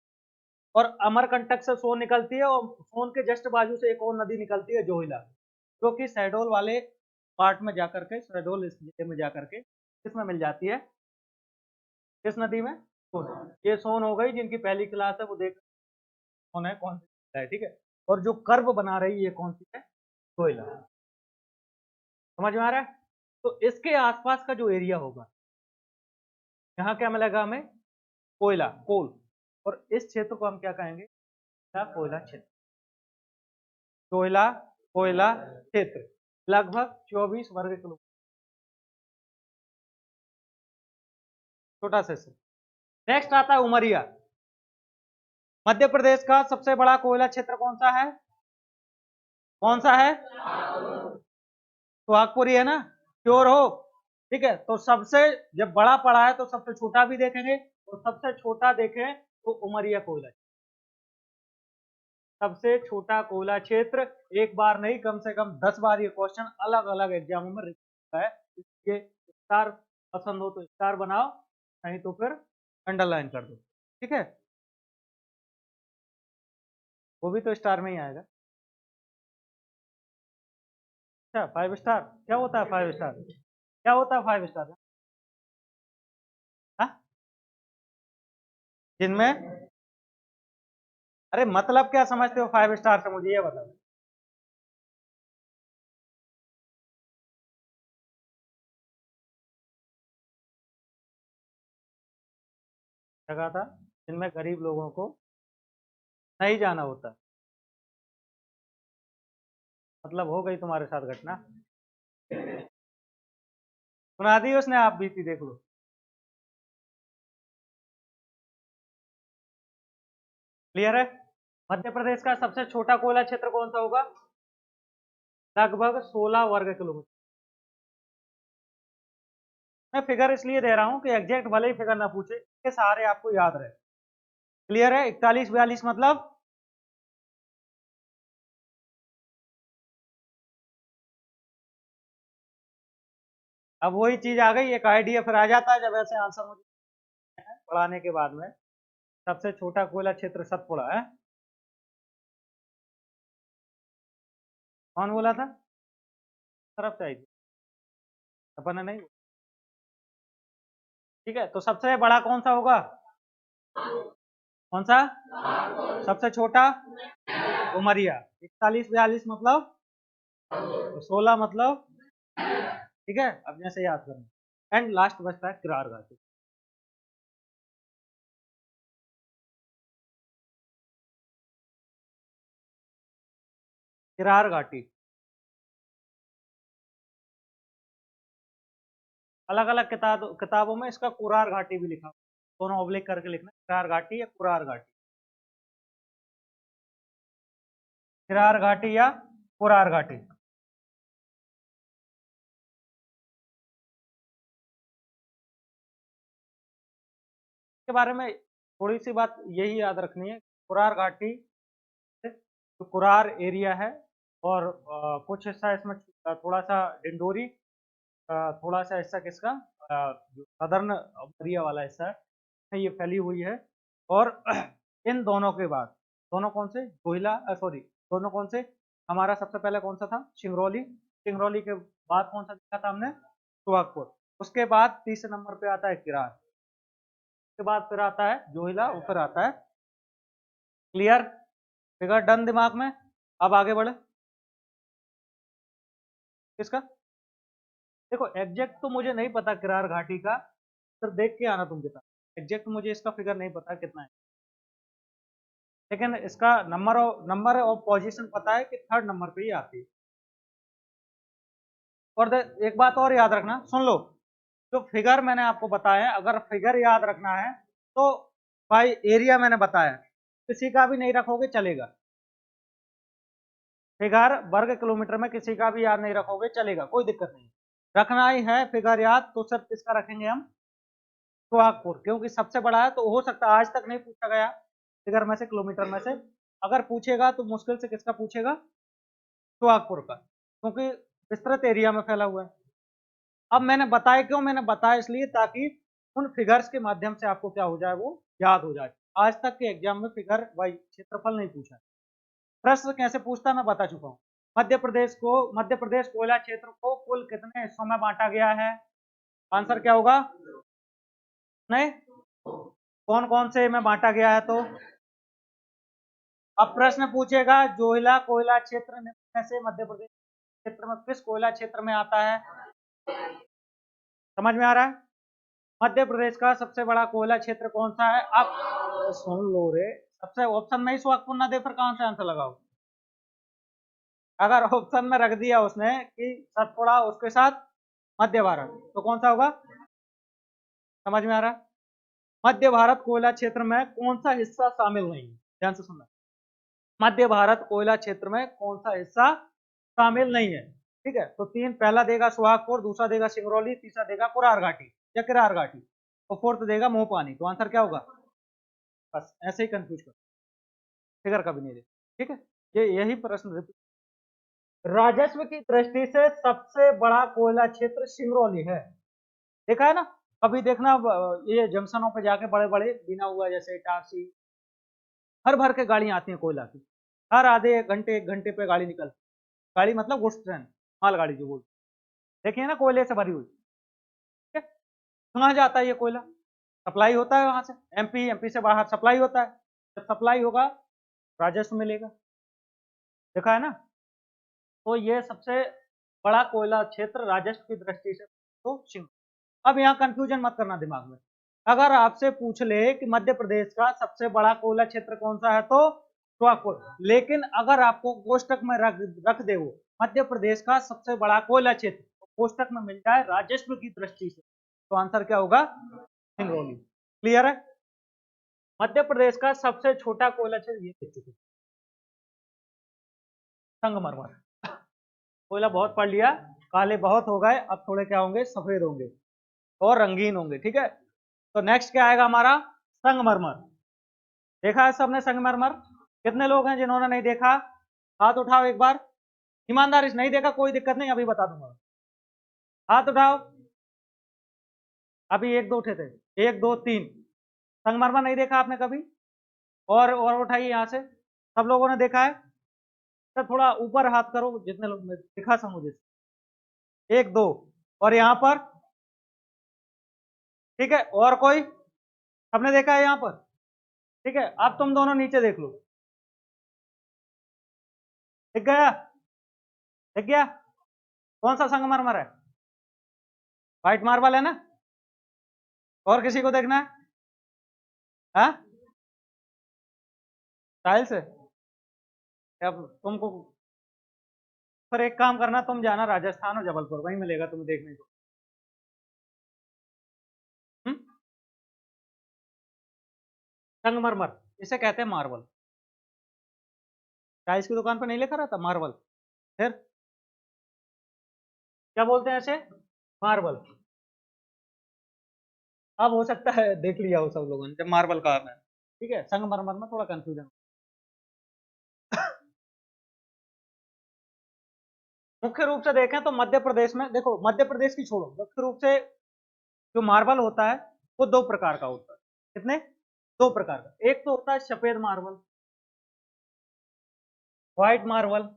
और अमरकंटक से सोन निकलती है, और सोन के जस्ट बाजू से एक और नदी निकलती है जोहिला, जो कि शहडोल वाले पार्ट में जाकर के, शहडोल इस जिले में जाकर के किसमें मिल जाती है? किस नदी में? सोन। ये सोन हो गई, जिनकी पहली क्लास है वो देख सोन है कौन सी है, ठीक है। और जो कर्व बना रही है कौन सी है? कोयला। समझ में आ रहा है? तो इसके आसपास का जो एरिया होगा, यहाँ क्या मिलेगा हमें? कोयला, कोल। और इस क्षेत्र को हम क्या कहेंगे? कोयला क्षेत्र। कोयला, कोयला क्षेत्र लगभग 24 वर्ग किलोमीटर, छोटा सा। नेक्स्ट आता है उमरिया। मध्य प्रदेश का सबसे बड़ा कोयला क्षेत्र कौन सा है? कौन सा है? सुहागपुर ही है ना? श्योर हो? ठीक है, तो सबसे, जब बड़ा पड़ा है तो सबसे छोटा भी देखेंगे, और सबसे छोटा देखें तो उमरिया कोयला। सबसे छोटा कोयला क्षेत्र। एक बार नहीं, कम से कम 10 बार ये क्वेश्चन अलग अलग एग्जामों में रिपीट है। ये स्टार पसंद हो तो स्टार बनाओ, नहीं तो फिर अंडरलाइन कर दो। ठीक है, वो भी तो स्टार में ही आएगा। अच्छा 5 स्टार क्या होता है? 5 स्टार क्या होता है? 5 स्टार हाँ जिनमें, अरे मतलब क्या समझते हो 5 स्टार से, मुझे ये बताओ। जगह था जिनमें गरीब लोगों को नहीं जाना होता, मतलब हो गई तुम्हारे साथ घटना, सुना दी उसने, आप बीती देख लो। क्लियर है? मध्य प्रदेश का सबसे छोटा कोयला क्षेत्र कौन सा होगा? लगभग 16 वर्ग किलोमीटर। मैं फिगर इसलिए दे रहा हूं कि एग्जैक्ट भले ही फिगर ना पूछे, इसके सहारे आपको याद रहे। क्लियर है? 41 42 मतलब, अब वही चीज आ गई, एक आइडिया फिर आ जाता है जब ऐसे आंसर मुझे पढ़ाने के बाद में। सबसे छोटा कोयला क्षेत्र सतपुड़ा है। कौन बोला था? तरफ चाहिए अपन ने नहीं। ठीक है, तो सबसे बड़ा कौन सा होगा? कौन सा? सबसे छोटा उमरिया। 41 42 मतलब, तो 16 मतलब, ठीक है, अब से याद करना। एंड लास्ट बचता है किरार घाटी। किरार घाटी अलग अलग किताबों में इसका कुरार घाटी भी लिखा, दोनों ऑब्लिक करके लिखना, किरार घाटी या कुरार घाटी। किरार घाटी या कुरार घाटी के बारे में थोड़ी सी बात यही याद रखनी है। कुरार घाटी जो कुरार एरिया है, और कुछ हिस्सा इसमें थोड़ा सा डिंडोरी, थोड़ा सा हिस्सा किसका, जो सदर्न एरिया वाला हिस्सा है, ये फैली हुई है। और इन दोनों के बाद, दोनों कौन से, कोयला सॉरी, दोनों कौन से, हमारा सबसे पहले कौन सा था? सिंगरौली। सिंगरौली के बाद कौन सा देखा था हमने? सुहागपुर। उसके बाद तीसरे नंबर पे आता है किरार, उसके बाद फिर आता है जोहिला, और फिर आता है। क्लियर? फिगर डन दिमाग में? अब आगे बढ़े। किसका? देखो एग्जैक्ट तो मुझे नहीं पता किरार घाटी का, फिर देख के आना तुम कितना। एग्जैक्ट मुझे इसका फिगर नहीं पता कितना है, लेकिन इसका नंबर ऑफ पोजीशन पता है कि थर्ड नंबर पे ही आती है। और एक बात और याद रखना, सुन लो, जो फिगर मैंने आपको बताया, अगर फिगर याद रखना है तो भाई एरिया मैंने बताया, किसी का भी नहीं रखोगे चलेगा। फिगर वर्ग किलोमीटर में किसी का भी याद नहीं रखोगे चलेगा, कोई दिक्कत नहीं। रखना ही है फिगर याद तो सिर्फ किसका रखेंगे हम? सुहागपुर, क्योंकि सबसे बड़ा है, तो हो सकता है आज तक नहीं पूछा गया फिगर में से, किलोमीटर में से। अगर पूछेगा तो मुश्किल से किसका पूछेगा? सुहागपुर का, क्योंकि विस्तृत एरिया में फैला हुआ है। अब मैंने बताया क्यों? मैंने बताया इसलिए ताकि उन फिगर्स के माध्यम से आपको क्या हो जाए, वो याद हो जाए। आज तक के एग्जाम में फिगर वाइज क्षेत्रफल नहीं पूछा। प्रश्न कैसे पूछता मैं बता चुका हूँ। मध्य प्रदेश कोयला क्षेत्र को कुल कितने हिस्सों में बांटा गया है? आंसर क्या होगा? नहीं, कौन कौन से में बांटा गया है? तो अब प्रश्न पूछेगा जोहिला कोयला क्षेत्र में से मध्य प्रदेश क्षेत्र में किस कोयला क्षेत्र में आता है? समझ में आ रहा है? मध्य प्रदेश का सबसे बड़ा कोयला क्षेत्र कौन सा है? अब सुन लो रे, सबसे ऑप्शन में ही सुहागपुर ना दे फिर कहां से आंसर लगाओ? अगर ऑप्शन में रख दिया उसने कि सतपुड़ा उसके साथ मध्य भारत, तो कौन सा होगा? समझ में आ रहा है? मध्य भारत कोयला क्षेत्र में कौन सा हिस्सा शामिल नहीं है? ध्यान से सुनना, मध्य भारत कोयला क्षेत्र में कौन सा हिस्सा शामिल नहीं है? ठीक है, तो तीन, पहला देगा सुहागपुर, दूसरा देगा सिंगरौली, तीसरा देगा कुरार घाटी या किरार घाटी, और फोर्थ देगा मोहपानी। तो आंसर क्या होगा? बस ऐसे ही कंफ्यूज कर, फिगर कभी नहीं दे। ठीक है, ये यही प्रश्न। राजस्व की दृष्टि से सबसे बड़ा कोयला क्षेत्र सिंगरौली है। देखा है ना? कभी देखना, ये जंक्शनों पे जाके बड़े बड़े बिना हुआ जैसे इटारसी, भर भर के गाड़ियां आती हैं कोयला की, हर आधे एक घंटे पे गाड़ी निकलती, गाड़ी मतलब गुड्स ट्रेन, मालगाड़ी जो बोलते हैं। देखिए ना कोयले से भरी हुई, ठीक है। कहाँ जाता है ये कोयला? सप्लाई होता है वहां से, एमपी से बाहर सप्लाई होता है। जब सप्लाई होगा राजस्व मिलेगा, देखा है ना। तो ये सबसे बड़ा कोयला क्षेत्र राजस्व की दृष्टि से तो सिंह। अब यहाँ कंफ्यूजन मत करना दिमाग में। अगर आपसे पूछ ले कि मध्य प्रदेश का सबसे बड़ा कोयला क्षेत्र कौन सा है तो सोहागपुर, लेकिन अगर आपको कोष्टक में रख दे वो मध्य प्रदेश का सबसे बड़ा कोयला क्षेत्र, तो कोष्टक में मिल जाए राजस्व की दृष्टि से, तो आंसर क्या होगा? सिंगरौली। क्लियर है? मध्य प्रदेश का सबसे छोटा कोयला क्षेत्र ये देख चुके, संगमरमर। कोयला बहुत पढ़ लिया, काले बहुत हो गए, अब थोड़े क्या होंगे? सफेद होंगे और रंगीन होंगे, ठीक है। तो नेक्स्ट क्या आएगा हमारा? संगमरमर। देखा है सबने संगमरमर? कितने लोग हैं जिन्होंने नहीं देखा? हाथ उठाओ एक बार। ईमानदारी से नहीं देखा कोई दिक्कत नहीं, अभी बता दूंगा। हाथ उठाओ। अभी एक दो उठे थे, एक दो तीन। संगमरमर नहीं देखा आपने कभी? और उठाइए यहाँ से। सब लोगों ने देखा है? तो थोड़ा ऊपर हाथ करो जितने लोग दिखा समझे। एक दो। और यहाँ पर? ठीक है, और कोई? सबने देखा है यहाँ पर? ठीक है, अब तुम दोनों नीचे देख लो। दिख गया? दिख गया? कौन सा संगमरमर है? व्हाइट मार्बल है ना? और किसी को देखना है? हाँ, टाइल्स है। अब तुमको फिर एक काम करना, तुम जाना राजस्थान और जबलपुर, वहीं मिलेगा तुम्हें देखने को। हम्म? संगमरमर इसे कहते हैं, मार्बल। टाइल्स की दुकान पर नहीं लिखा रहता मार्बल? फिर क्या बोलते हैं ऐसे? मार्बल। अब हो सकता है देख लिया हो सब लोगों ने जब मार्बल कहा मैं, ठीक है। संगमरमर में थोड़ा कंफ्यूजन। मुख्य रूप से देखें तो मध्य प्रदेश में, देखो मध्य प्रदेश की छोड़ो, मुख्य रूप से जो मार्बल होता है वो दो प्रकार का होता है। कितने? दो प्रकार का। एक तो होता है सफेद मार्बल, व्हाइट मार्बल,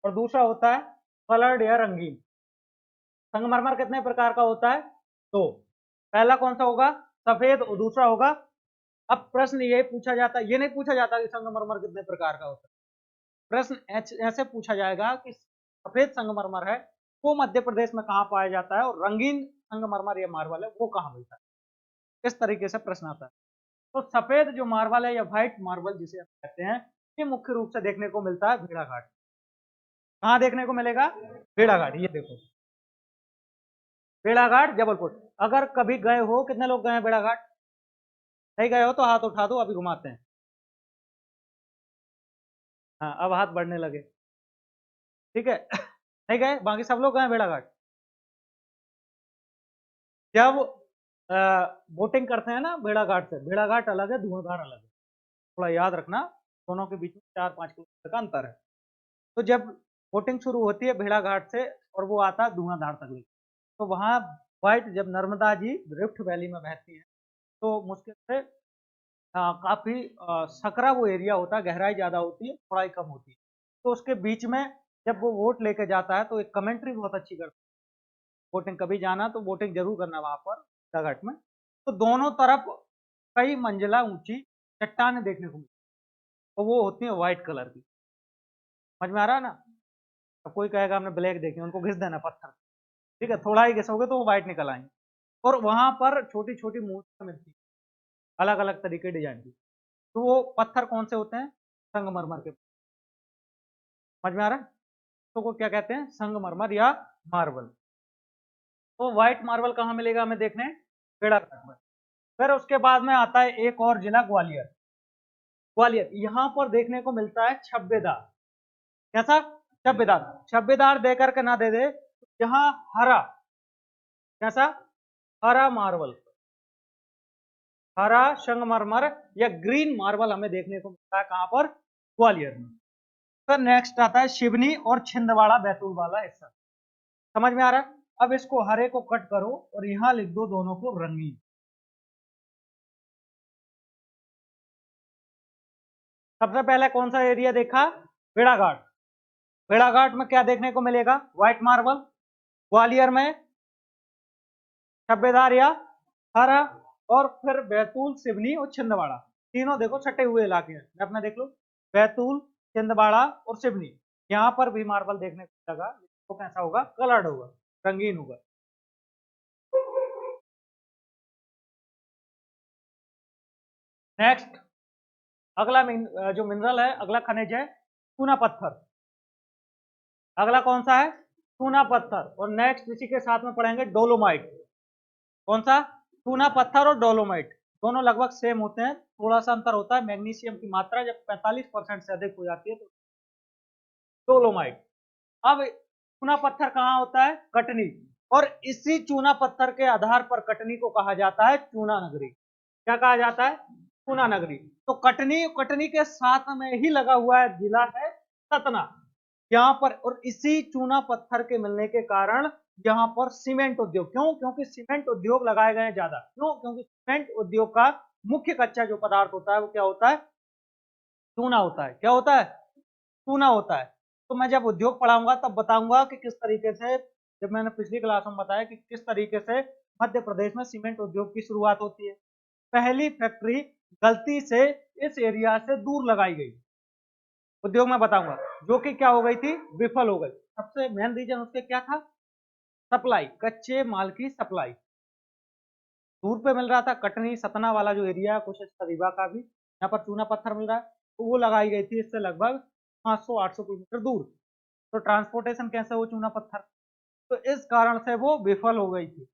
और दूसरा होता है कलर्ड या रंगीन। संगमरमर कितने प्रकार का होता है? दो। पहला कौन सा होगा? सफेद, और दूसरा होगा, अब प्रश्न ये पूछा जाता है, ये नहीं पूछा जाता कि संगमरमर कितने प्रकार का होता है। प्रश्न ऐसे पूछा जाएगा कि सफेद संगमरमर है वो मध्य प्रदेश में कहाँ पाया जाता है, और रंगीन संगमरमर या मार्बल है वो कहाँ मिलता है। इस तरीके से प्रश्न आता है। तो सफेद जो मार्बल है या व्हाइट मार्बल जिसे हम कहते हैं, ये मुख्य रूप से देखने को मिलता है भेड़ाघाट। कहाँ देखने को मिलेगा? भेड़ाघाट। ये देखो, भेड़ाघाट जबलपुर। अगर कभी गए हो, कितने लोग गए हैं भेड़ाघाट? नहीं गए हो तो हाथ उठा दो, अभी घुमाते हैं। हाँ, अब हाथ बढ़ने लगे, ठीक है। नहीं गए, बाकी सब लोग गए भेड़ाघाट। जब बोटिंग करते हैं ना भेड़ाघाट से, भेड़ाघाट अलग है, धुआंधार अलग है, थोड़ा याद रखना। दोनों के बीच में 4-5 किलोमीटर का अंतर है। तो जब बोटिंग शुरू होती है भेड़ाघाट से और वो आता है धुआंधार तक, तो वहां व्हाइट, जब नर्मदा जी रिफ्ट वैली में बहती है तो मुश्किल से काफी सकरा वो एरिया होता है, गहराई ज्यादा होती है, चौड़ाई कम होती है। तो उसके बीच में जब वो वोट लेके जाता है तो एक कमेंट्री बहुत अच्छी करता है। बोटिंग कभी जाना तो बोटिंग जरूर करना वहां पर भेड़ाघाट में। तो दोनों तरफ कई मंजिला ऊंची चट्टानें देखने को मिलती है, तो वो होती है व्हाइट कलर की। समझ में आ रहा है ना? अब कोई कहेगा हमने ब्लैक देखी, उनको घिस देना पत्थर, ठीक है, थोड़ा ही घिसोगे तो वो व्हाइट निकल आएंगे। और वहां पर छोटी छोटी मूर्तियां मिलती है, अलग अलग तरीके डिजाइन की। तो वो पत्थर कौन से होते हैं? संगमरमर के। समझ में आ रहा है? तो वो क्या कहते हैं? संगमरमर या मार्बल। तो व्हाइट मार्बल कहाँ मिलेगा हमें देखने? भेड़ाघाट में। फिर उसके बाद में आता है एक और जिला, ग्वालियर। ग्वालियर, यहां पर देखने को मिलता है छब्बेदार। कैसा? छब्बेदार। छब्बेदार दे करके ना दे दे, यहाँ हरा। कैसा? हरा मार्बल, हरा संगमरमर या ग्रीन मार्बल हमें देखने को मिलता है कहां पर? ग्वालियर में। फिर नेक्स्ट आता है शिवनी और छिंदवाड़ा बैतूल वाला हिस्सा। समझ में आ रहा है? अब इसको हरे को कट करो और यहां लिख दो दोनों को रंगीन। सबसे पहले कौन सा एरिया देखा? भेड़ाघाट। भेड़ाघाट में क्या देखने को मिलेगा? White marble. ग्वालियर में छब्बेदार या हरा, और फिर बैतूल, सिवनी और छिंदवाड़ा, तीनों देखो छटे हुए इलाके हैं। अपना देख लो, बैतूल, छिंदवाड़ा और सिवनी, यहाँ पर भी मार्बल देखने को लगा। तो कैसा होगा? कलर्ड होगा, रंगीन होगा। नेक्स्ट, अगला जो मिनरल है, अगला खनिज है चूना पत्थर। अगला कौन सा है? चूना पत्थर। और नेक्स्ट इसी के साथ में पढ़ेंगे डोलोमाइट। कौन सा? चूना पत्थर और डोलोमाइट, दोनों लगभग सेम होते हैं, थोड़ा सा अंतर होता है मैग्नीशियम की मात्रा जब 45% से अधिक हो जाती है तो डोलोमाइट। अब चूना पत्थर कहाँ होता है? कटनी। और इसी चूना पत्थर के आधार पर कटनी को कहा जाता है चूना नगरी। क्या कहा जाता है? चूना नगरी। तो कटनी, कटनी के साथ में ही लगा हुआ है जिला है सतना, यहाँ पर। और इसी चूना पत्थर के मिलने के कारण यहाँ पर सीमेंट उद्योग, क्यों? क्योंकि सीमेंट उद्योग लगाए गए हैं ज्यादा। क्यों? क्योंकि सीमेंट उद्योग का मुख्य कच्चा जो पदार्थ होता है वो क्या होता है? चूना होता है। क्या होता है? चूना होता है। तो मैं जब उद्योग पढ़ाऊंगा तब बताऊंगा कि किस तरीके से, जब मैंने पिछली क्लास में बताया कि किस तरीके से मध्य प्रदेश में सीमेंट उद्योग की शुरुआत होती है। पहली फैक्ट्री गलती से इस एरिया से दूर लगाई गई, उद्योग में बताऊंगा, जो कि क्या हो गई थी? विफल हो गई। सबसे मेन रीजन उसके क्या था? सप्लाई, कच्चे माल की सप्लाई दूर पे मिल रहा था। कटनी सतना वाला जो एरिया है, कुछ रीवा का भी, यहाँ पर चूना पत्थर मिल रहा है, तो वो लगाई गई थी इससे लगभग 500-800 किलोमीटर दूर। तो ट्रांसपोर्टेशन कैसे हो चूना पत्थर? तो इस कारण से वो विफल हो गई थी।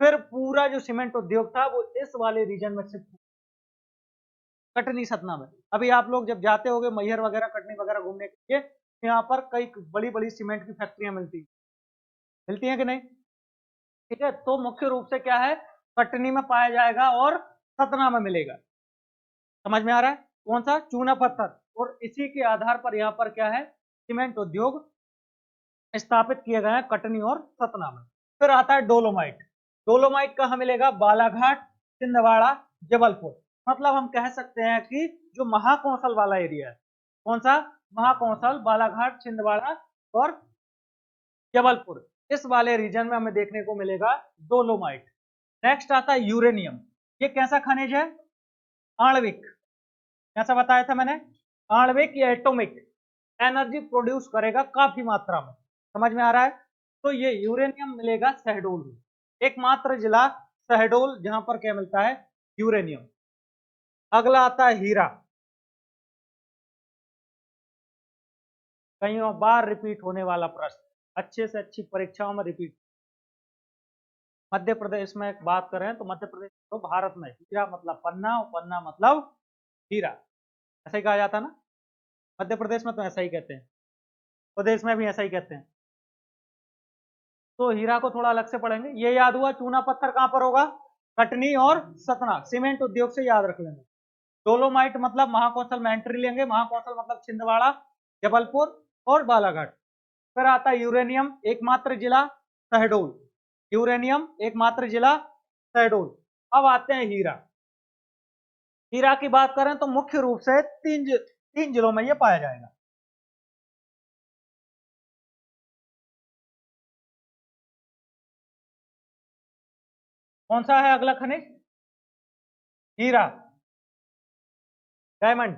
फिर पूरा जो सीमेंट उद्योग था वो इस वाले रीजन में शिफ्ट, कटनी सतना में। अभी आप लोग जब जाते होगे मैहर वगैरह, कटनी वगैरह घूमने के लिए, यहाँ पर कई बड़ी बड़ी सीमेंट की फैक्ट्रियां मिलती हैं कि नहीं? ठीक है, तो मुख्य रूप से क्या है? कटनी में पाया जाएगा और सतना में मिलेगा। समझ में आ रहा है? कौन सा? चूना पत्थर। और इसी के आधार पर यहाँ पर क्या है? सीमेंट उद्योग स्थापित किए गए हैं कटनी और सतना में। फिर आता है डोलोमाइट। डोलोमाइट कहाँ मिलेगा? बालाघाट, छिंदवाड़ा, जबलपुर। मतलब हम कह सकते हैं कि जो महाकौशल वाला एरिया है, कौन सा? महाकौशल, बालाघाट, छिंदवाड़ा और जबलपुर, इस वाले रीजन में हमें देखने को मिलेगा डोलोमाइट। नेक्स्ट आता है यूरेनियम। ये कैसा खनिज है? आणविक। कैसा बताया था मैंने? आणविक या एटॉमिक एनर्जी प्रोड्यूस करेगा काफी मात्रा में। समझ में आ रहा है? तो ये यूरेनियम मिलेगा शहडोल में, एकमात्र जिला शहडोल जहां पर क्या मिलता है? यूरेनियम। अगला आता है हीरा। कई बार रिपीट होने वाला प्रश्न, अच्छे से अच्छी परीक्षाओं में रिपीट। मध्य प्रदेश में एक बात करें तो मध्य प्रदेश तो भारत में हीरा मतलब पन्ना, और पन्ना मतलब हीरा, ऐसा ही कहा जाता है ना? मध्य प्रदेश में तो ऐसा ही कहते हैं, प्रदेश में भी ऐसा ही कहते हैं। तो हीरा को थोड़ा अलग से पढ़ेंगे। ये याद हुआ चूना पत्थर कहां पर होगा? कटनी और सतना, सीमेंट उद्योग से याद रख लेंगे। डोलोमाइट मतलब महाकौशल में एंट्री लेंगे, महाकौशल मतलब छिंदवाड़ा, जबलपुर और बालाघाट। फिर आता है यूरेनियम, एकमात्र जिला शहडोल। यूरेनियम एकमात्र जिला शहडोल। अब आते हैं हीरा। हीरा की बात करें तो मुख्य रूप से तीन जिलों में यह पाया जाएगा। कौन सा है अगला खनिज? हीरा, डायमंड।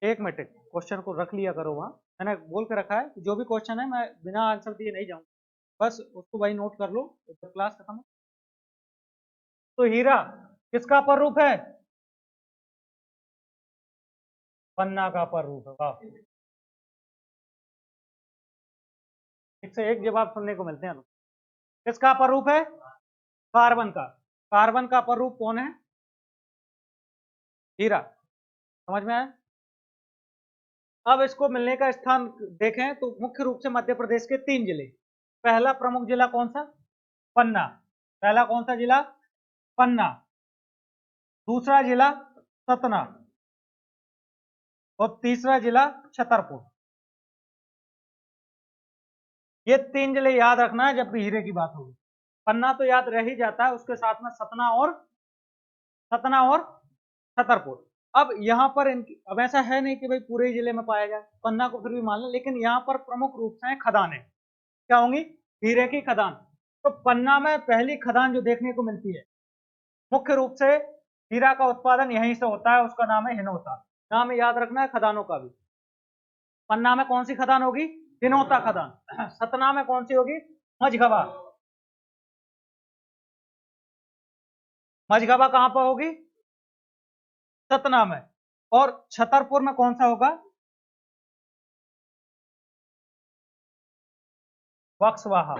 एक मिनट, क्वेश्चन को रख लिया करो वहां, मैंने बोल के रखा है जो भी क्वेश्चन है मैं बिना आंसर दिए नहीं जाऊंगा, बस उसको वही नोट कर लो तो क्लास खत्म। तो हीरा किसका अपर रूप है? पन्ना का अपर रूप है। वाह, एक से एक जवाब सुनने को मिलते हैं। किसका अपर रूप है? कार्बन का। कार्बन का अपर रूप कौन है? हीरा। समझ में आया? अब इसको मिलने का स्थान देखें तो मुख्य रूप से मध्य प्रदेश के 3 जिले। पहला प्रमुख जिला कौन सा? पन्ना। पहला कौन सा जिला? पन्ना। दूसरा जिला सतना, और तीसरा जिला छतरपुर। ये 3 जिले याद रखना है जब भी हीरे की बात होगी। पन्ना तो याद रह ही जाता है, उसके साथ में सतना और छतरपुर। अब यहाँ पर अब ऐसा है नहीं कि भाई पूरे जिले में पाया जाए, पन्ना को फिर भी मान लें, लेकिन यहाँ पर प्रमुख रूप से खदानें क्या होंगी, हीरे की खदान। तो पन्ना में पहली खदान जो देखने को मिलती है, मुख्य रूप से हीरा का उत्पादन यहीं से होता है, उसका नाम है हिनोता। नाम याद रखना है खदानों का भी। पन्ना में कौन सी खदान होगी, हिनोता खदान। सतना में कौन सी होगी, मझगवा। मझगवा कहां पर होगी, सतना में। और छतरपुर में कौन सा होगा, बक्सवाहा।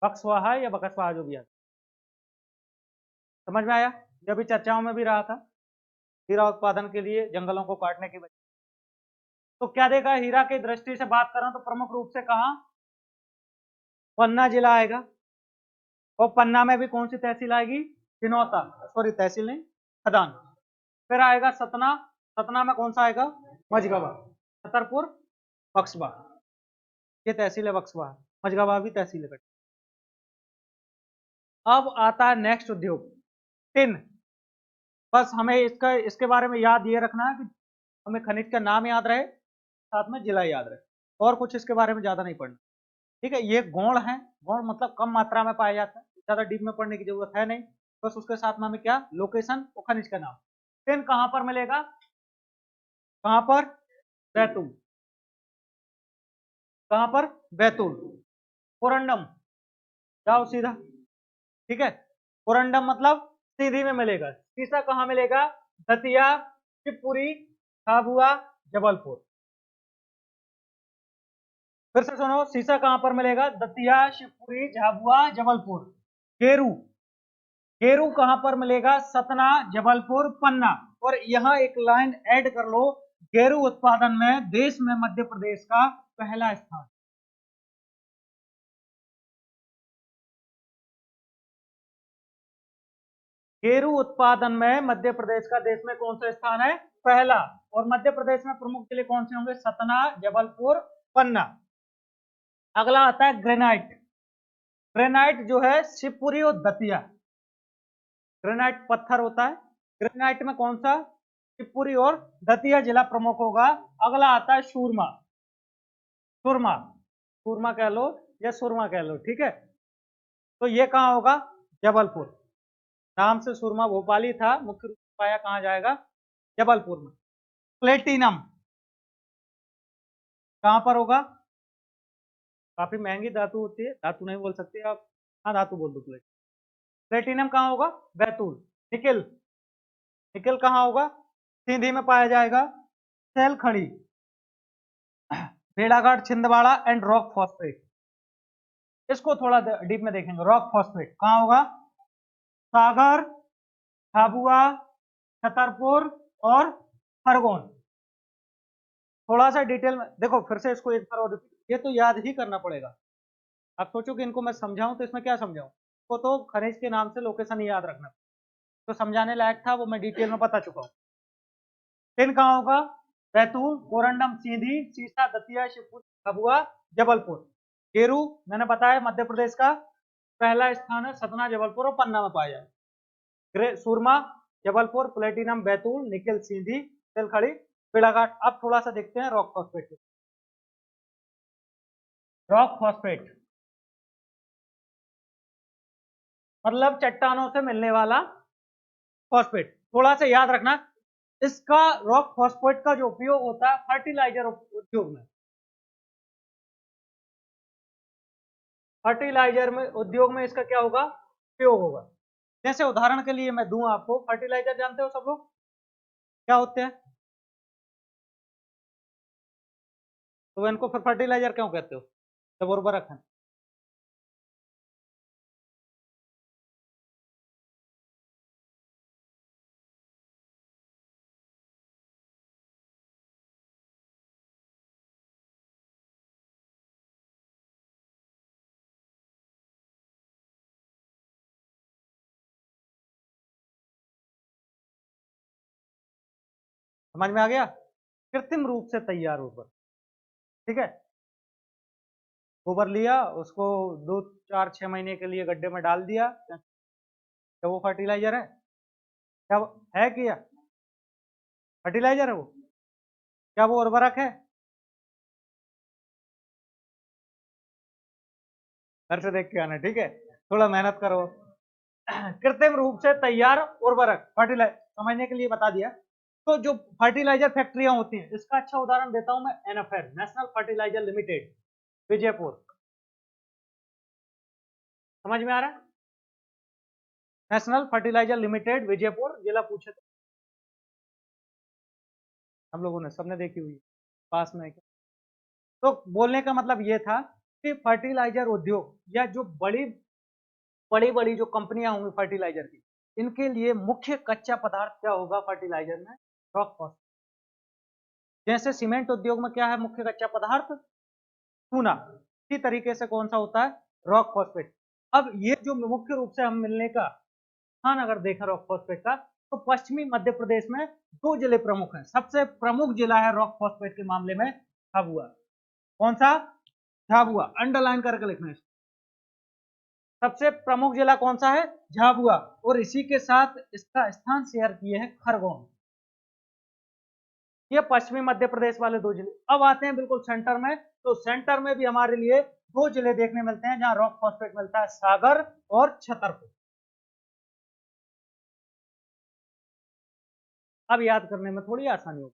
बक्सवाहा या बकसवाहा जो भी है, समझ में आया। यह भी चर्चाओं में भी रहा था, हीरा उत्पादन के लिए जंगलों को काटने की वजह। तो क्या देखा, हीरा की दृष्टि से बात करें तो प्रमुख रूप से कहा, पन्ना जिला आएगा। और पन्ना में भी कौन सी तहसील आएगी, हिनौता, सॉरी तहसील नहीं, खदान। फिर आएगा सतना, सतना में कौन सा आएगा, मझगवा। छतरपुर, बक्सवा, ये तहसील है बक्सवा, मझगवा भी तहसील है। अब आता है नेक्स्ट उद्योग, टिन। बस हमें इसके बारे में याद ये रखना है कि हमें खनिज का नाम याद रहे, साथ में जिला याद रहे, और कुछ इसके बारे में ज्यादा नहीं पढ़ना। ठीक है, ये गौण है, गौण मतलब कम मात्रा में पाया जाता है, ज्यादा डीप में पढ़ने की जरूरत है नहीं। बस उसके साथ में हमें क्या, लोकेशन और खनिज का नाम। टिन कहां पर मिलेगा, कहां पर, बैतूल। कहां पर, बैतूल। कोरंडम, जाओ सीधा, ठीक है। कोरंडम मतलब सीधी में मिलेगा। सीसा कहां मिलेगा, दतिया, शिवपुरी, झाबुआ, जबलपुर। फिर से सुनो, सीसा कहां पर मिलेगा, दतिया, शिवपुरी, झाबुआ, जबलपुर। गेरू, गेरू कहां पर मिलेगा, सतना, जबलपुर, पन्ना। और यहां एक लाइन ऐड कर लो, गेरू उत्पादन में देश में मध्य प्रदेश का पहला स्थान। गेरू उत्पादन में मध्य प्रदेश का देश में कौन सा स्थान है, पहला। और मध्य प्रदेश में प्रमुख जिले कौन से होंगे, सतना, जबलपुर, पन्ना। अगला आता है ग्रेनाइट। ग्रेनाइट जो है शिवपुरी और दतिया, ग्रेनाइट पत्थर होता है। ग्रेनाइट में कौन सा, शिवपुरी और दतिया जिला प्रमुख होगा। अगला आता है सूरमा, सुरमा, सुरमा कह लो या सुरमा कह लो, ठीक है। तो ये कहां होगा, जबलपुर। नाम से सुरमा भोपाली था, मुख्य रूप से पाया कहां जाएगा, जबलपुर में। प्लेटिनम कहां पर होगा, काफी महंगी धातु होती है, धातु नहीं बोल सकते आप, हाँ धातु बोल दो, प्लेटिनम कहां होगा, बैतूल। निकिल, निकिल कहां होगा, सीधी में पाया जाएगा। सेल खड़ी, भेड़ाघाट, छिंदवाड़ा एंड रॉक फॉस्फेट। इसको थोड़ा डीप में देखेंगे। रॉक फॉस्फेट कहां होगा, सागर, झाबुआ, छतरपुर और खरगोन। थोड़ा सा डिटेल में देखो, फिर से इसको एक बार और रिपीट, ये तो याद ही करना पड़ेगा। आप सोचो कि इनको मैं समझाऊं तो इसमें क्या समझाऊं, इसको तो खनिज के नाम से लोकेशन ही याद रखना, तो समझाने लायक था वो मैं डिटेल में बता चुका हूँ। टिन कहाँ होगा, बैतूल, कोरंडम सीधी, सीसा, दतिया, शिवपुरी, झाबुआ, जबलपुर। गेरू मैंने बताया मध्य प्रदेश का पहला स्थान है, सतना, जबलपुर और पन्ना में पाया जाए। सुरमा, जबलपुर, प्लेटिनम, बैतूल, निकेल सीधी, तेलखड़ी, बेड़ाघाट। अब थोड़ा सा देखते हैं रॉक फॉस्फेट। रॉक फॉस्फेट मतलब चट्टानों से मिलने वाला फॉस्फेट। थोड़ा सा याद रखना, इसका रॉक फॉस्फेट का जो उपयोग होता है फर्टिलाइजर उद्योग में, फर्टिलाइजर में उद्योग में इसका क्या होगा, उपयोग होगा। जैसे उदाहरण के लिए मैं दूं आपको, फर्टिलाइजर जानते हो सब लोग क्या होते हैं, तो इनको फिर फर्टिलाइजर क्यों कहते हो, जब उर्वरक है। समझ में आ गया, कृत्रिम रूप से तैयार उर्वरक, ठीक है। गोबर लिया, उसको 2 4 6 महीने के लिए गड्ढे में डाल दिया, तो वो फर्टिलाइजर है। क्या है क्या फर्टिलाइजर है वो? क्या वो उर्वरक है? घर से देख के आना, ठीक है, थोड़ा मेहनत करो। कृत्रिम रूप से तैयार उर्वरक फर्टिलाइजर समझने के लिए बता दिया। तो जो फर्टिलाइजर फैक्ट्रियां होती हैं, इसका अच्छा उदाहरण देता हूं मैं, NFL, national fertiliser limited, Vijaypur. समझ में आ रहा है? नेशनल फर्टिलाइजर लिमिटेड विजयपुर, जिला पूछे तो हम लोगों ने सबने देखी हुई है, पास में क्या। तो बोलने का मतलब ये था कि फर्टिलाइजर उद्योग या जो बड़ी बड़ी बड़ी जो कंपनियां होंगी फर्टिलाइजर की, इनके लिए मुख्य कच्चा पदार्थ क्या होगा फर्टिलाइजर में? Rock phosphate. जैसे सीमेंट उद्योग में क्या है मुख्य कच्चा पदार्थ? चूना। इसी तरीके से कौन सा होता है? Rock phosphate. अब ये जो मुख्य रूप से हम मिलने का स्थान अगर देखा रॉक फॉस्फेट का, तो पश्चिमी मध्य प्रदेश में दो जिले प्रमुख हैं। सबसे प्रमुख जिला है रॉक फॉस्फेट के मामले में झाबुआ। कौन सा? झाबुआ, अंडरलाइन करके लिखना है। सबसे प्रमुख जिला कौन सा है? झाबुआ। और इसी के साथ इसका स्थान शेयर किए हैं खरगोन। ये पश्चिमी मध्य प्रदेश वाले दो जिले। अब आते हैं बिल्कुल सेंटर में, तो सेंटर में भी हमारे लिए दो जिले देखने मिलते हैं जहां रॉक फॉस्फेट मिलता है, सागर और छतरपुर। अब याद करने में थोड़ी आसानी होगी।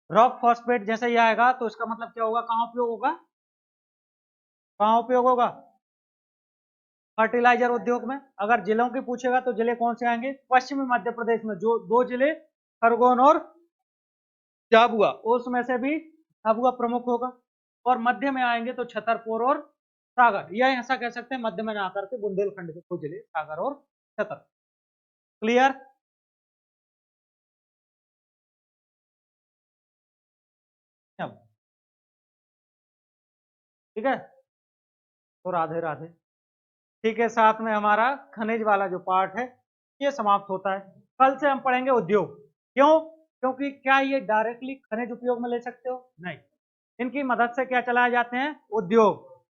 रॉक फॉस्फेट जैसे ही आएगा तो इसका मतलब क्या होगा, कहां उपयोग होगा? कहां उपयोग होगा? फर्टिलाइजर उद्योग में। अगर जिलों की पूछेगा तो जिले कौन से आएंगे? पश्चिमी मध्य प्रदेश में जो दो जिले, खरगोन और झाबुआ, उसमें से भी झाबुआ प्रमुख होगा। और मध्य में आएंगे तो छतरपुर और सागर, या ऐसा कह सकते हैं मध्य में आकर के बुंदेलखंड के दो जिले, सागर और छतर। क्लियर? ठीक है, तो राधे राधे। ठीक है, साथ में हमारा खनिज वाला जो पार्ट है ये समाप्त होता है। कल से हम पढ़ेंगे उद्योग। क्यों? क्योंकि क्या ये डायरेक्टली खनिज उपयोग में ले सकते हो? नहीं, इनकी मदद से क्या चलाए जाते हैं? उद्योग,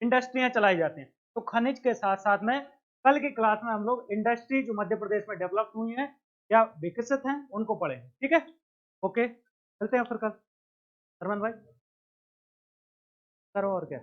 इंडस्ट्रियां चलाई जाती हैं। तो खनिज के साथ साथ में कल की क्लास में हम लोग इंडस्ट्री जो मध्य प्रदेश में डेवलप हुई हैं या विकसित हैं उनको पढ़ेंगे। ठीक है, ओके, चलते हैं फिर कल। हरमन भाई करो और क्या।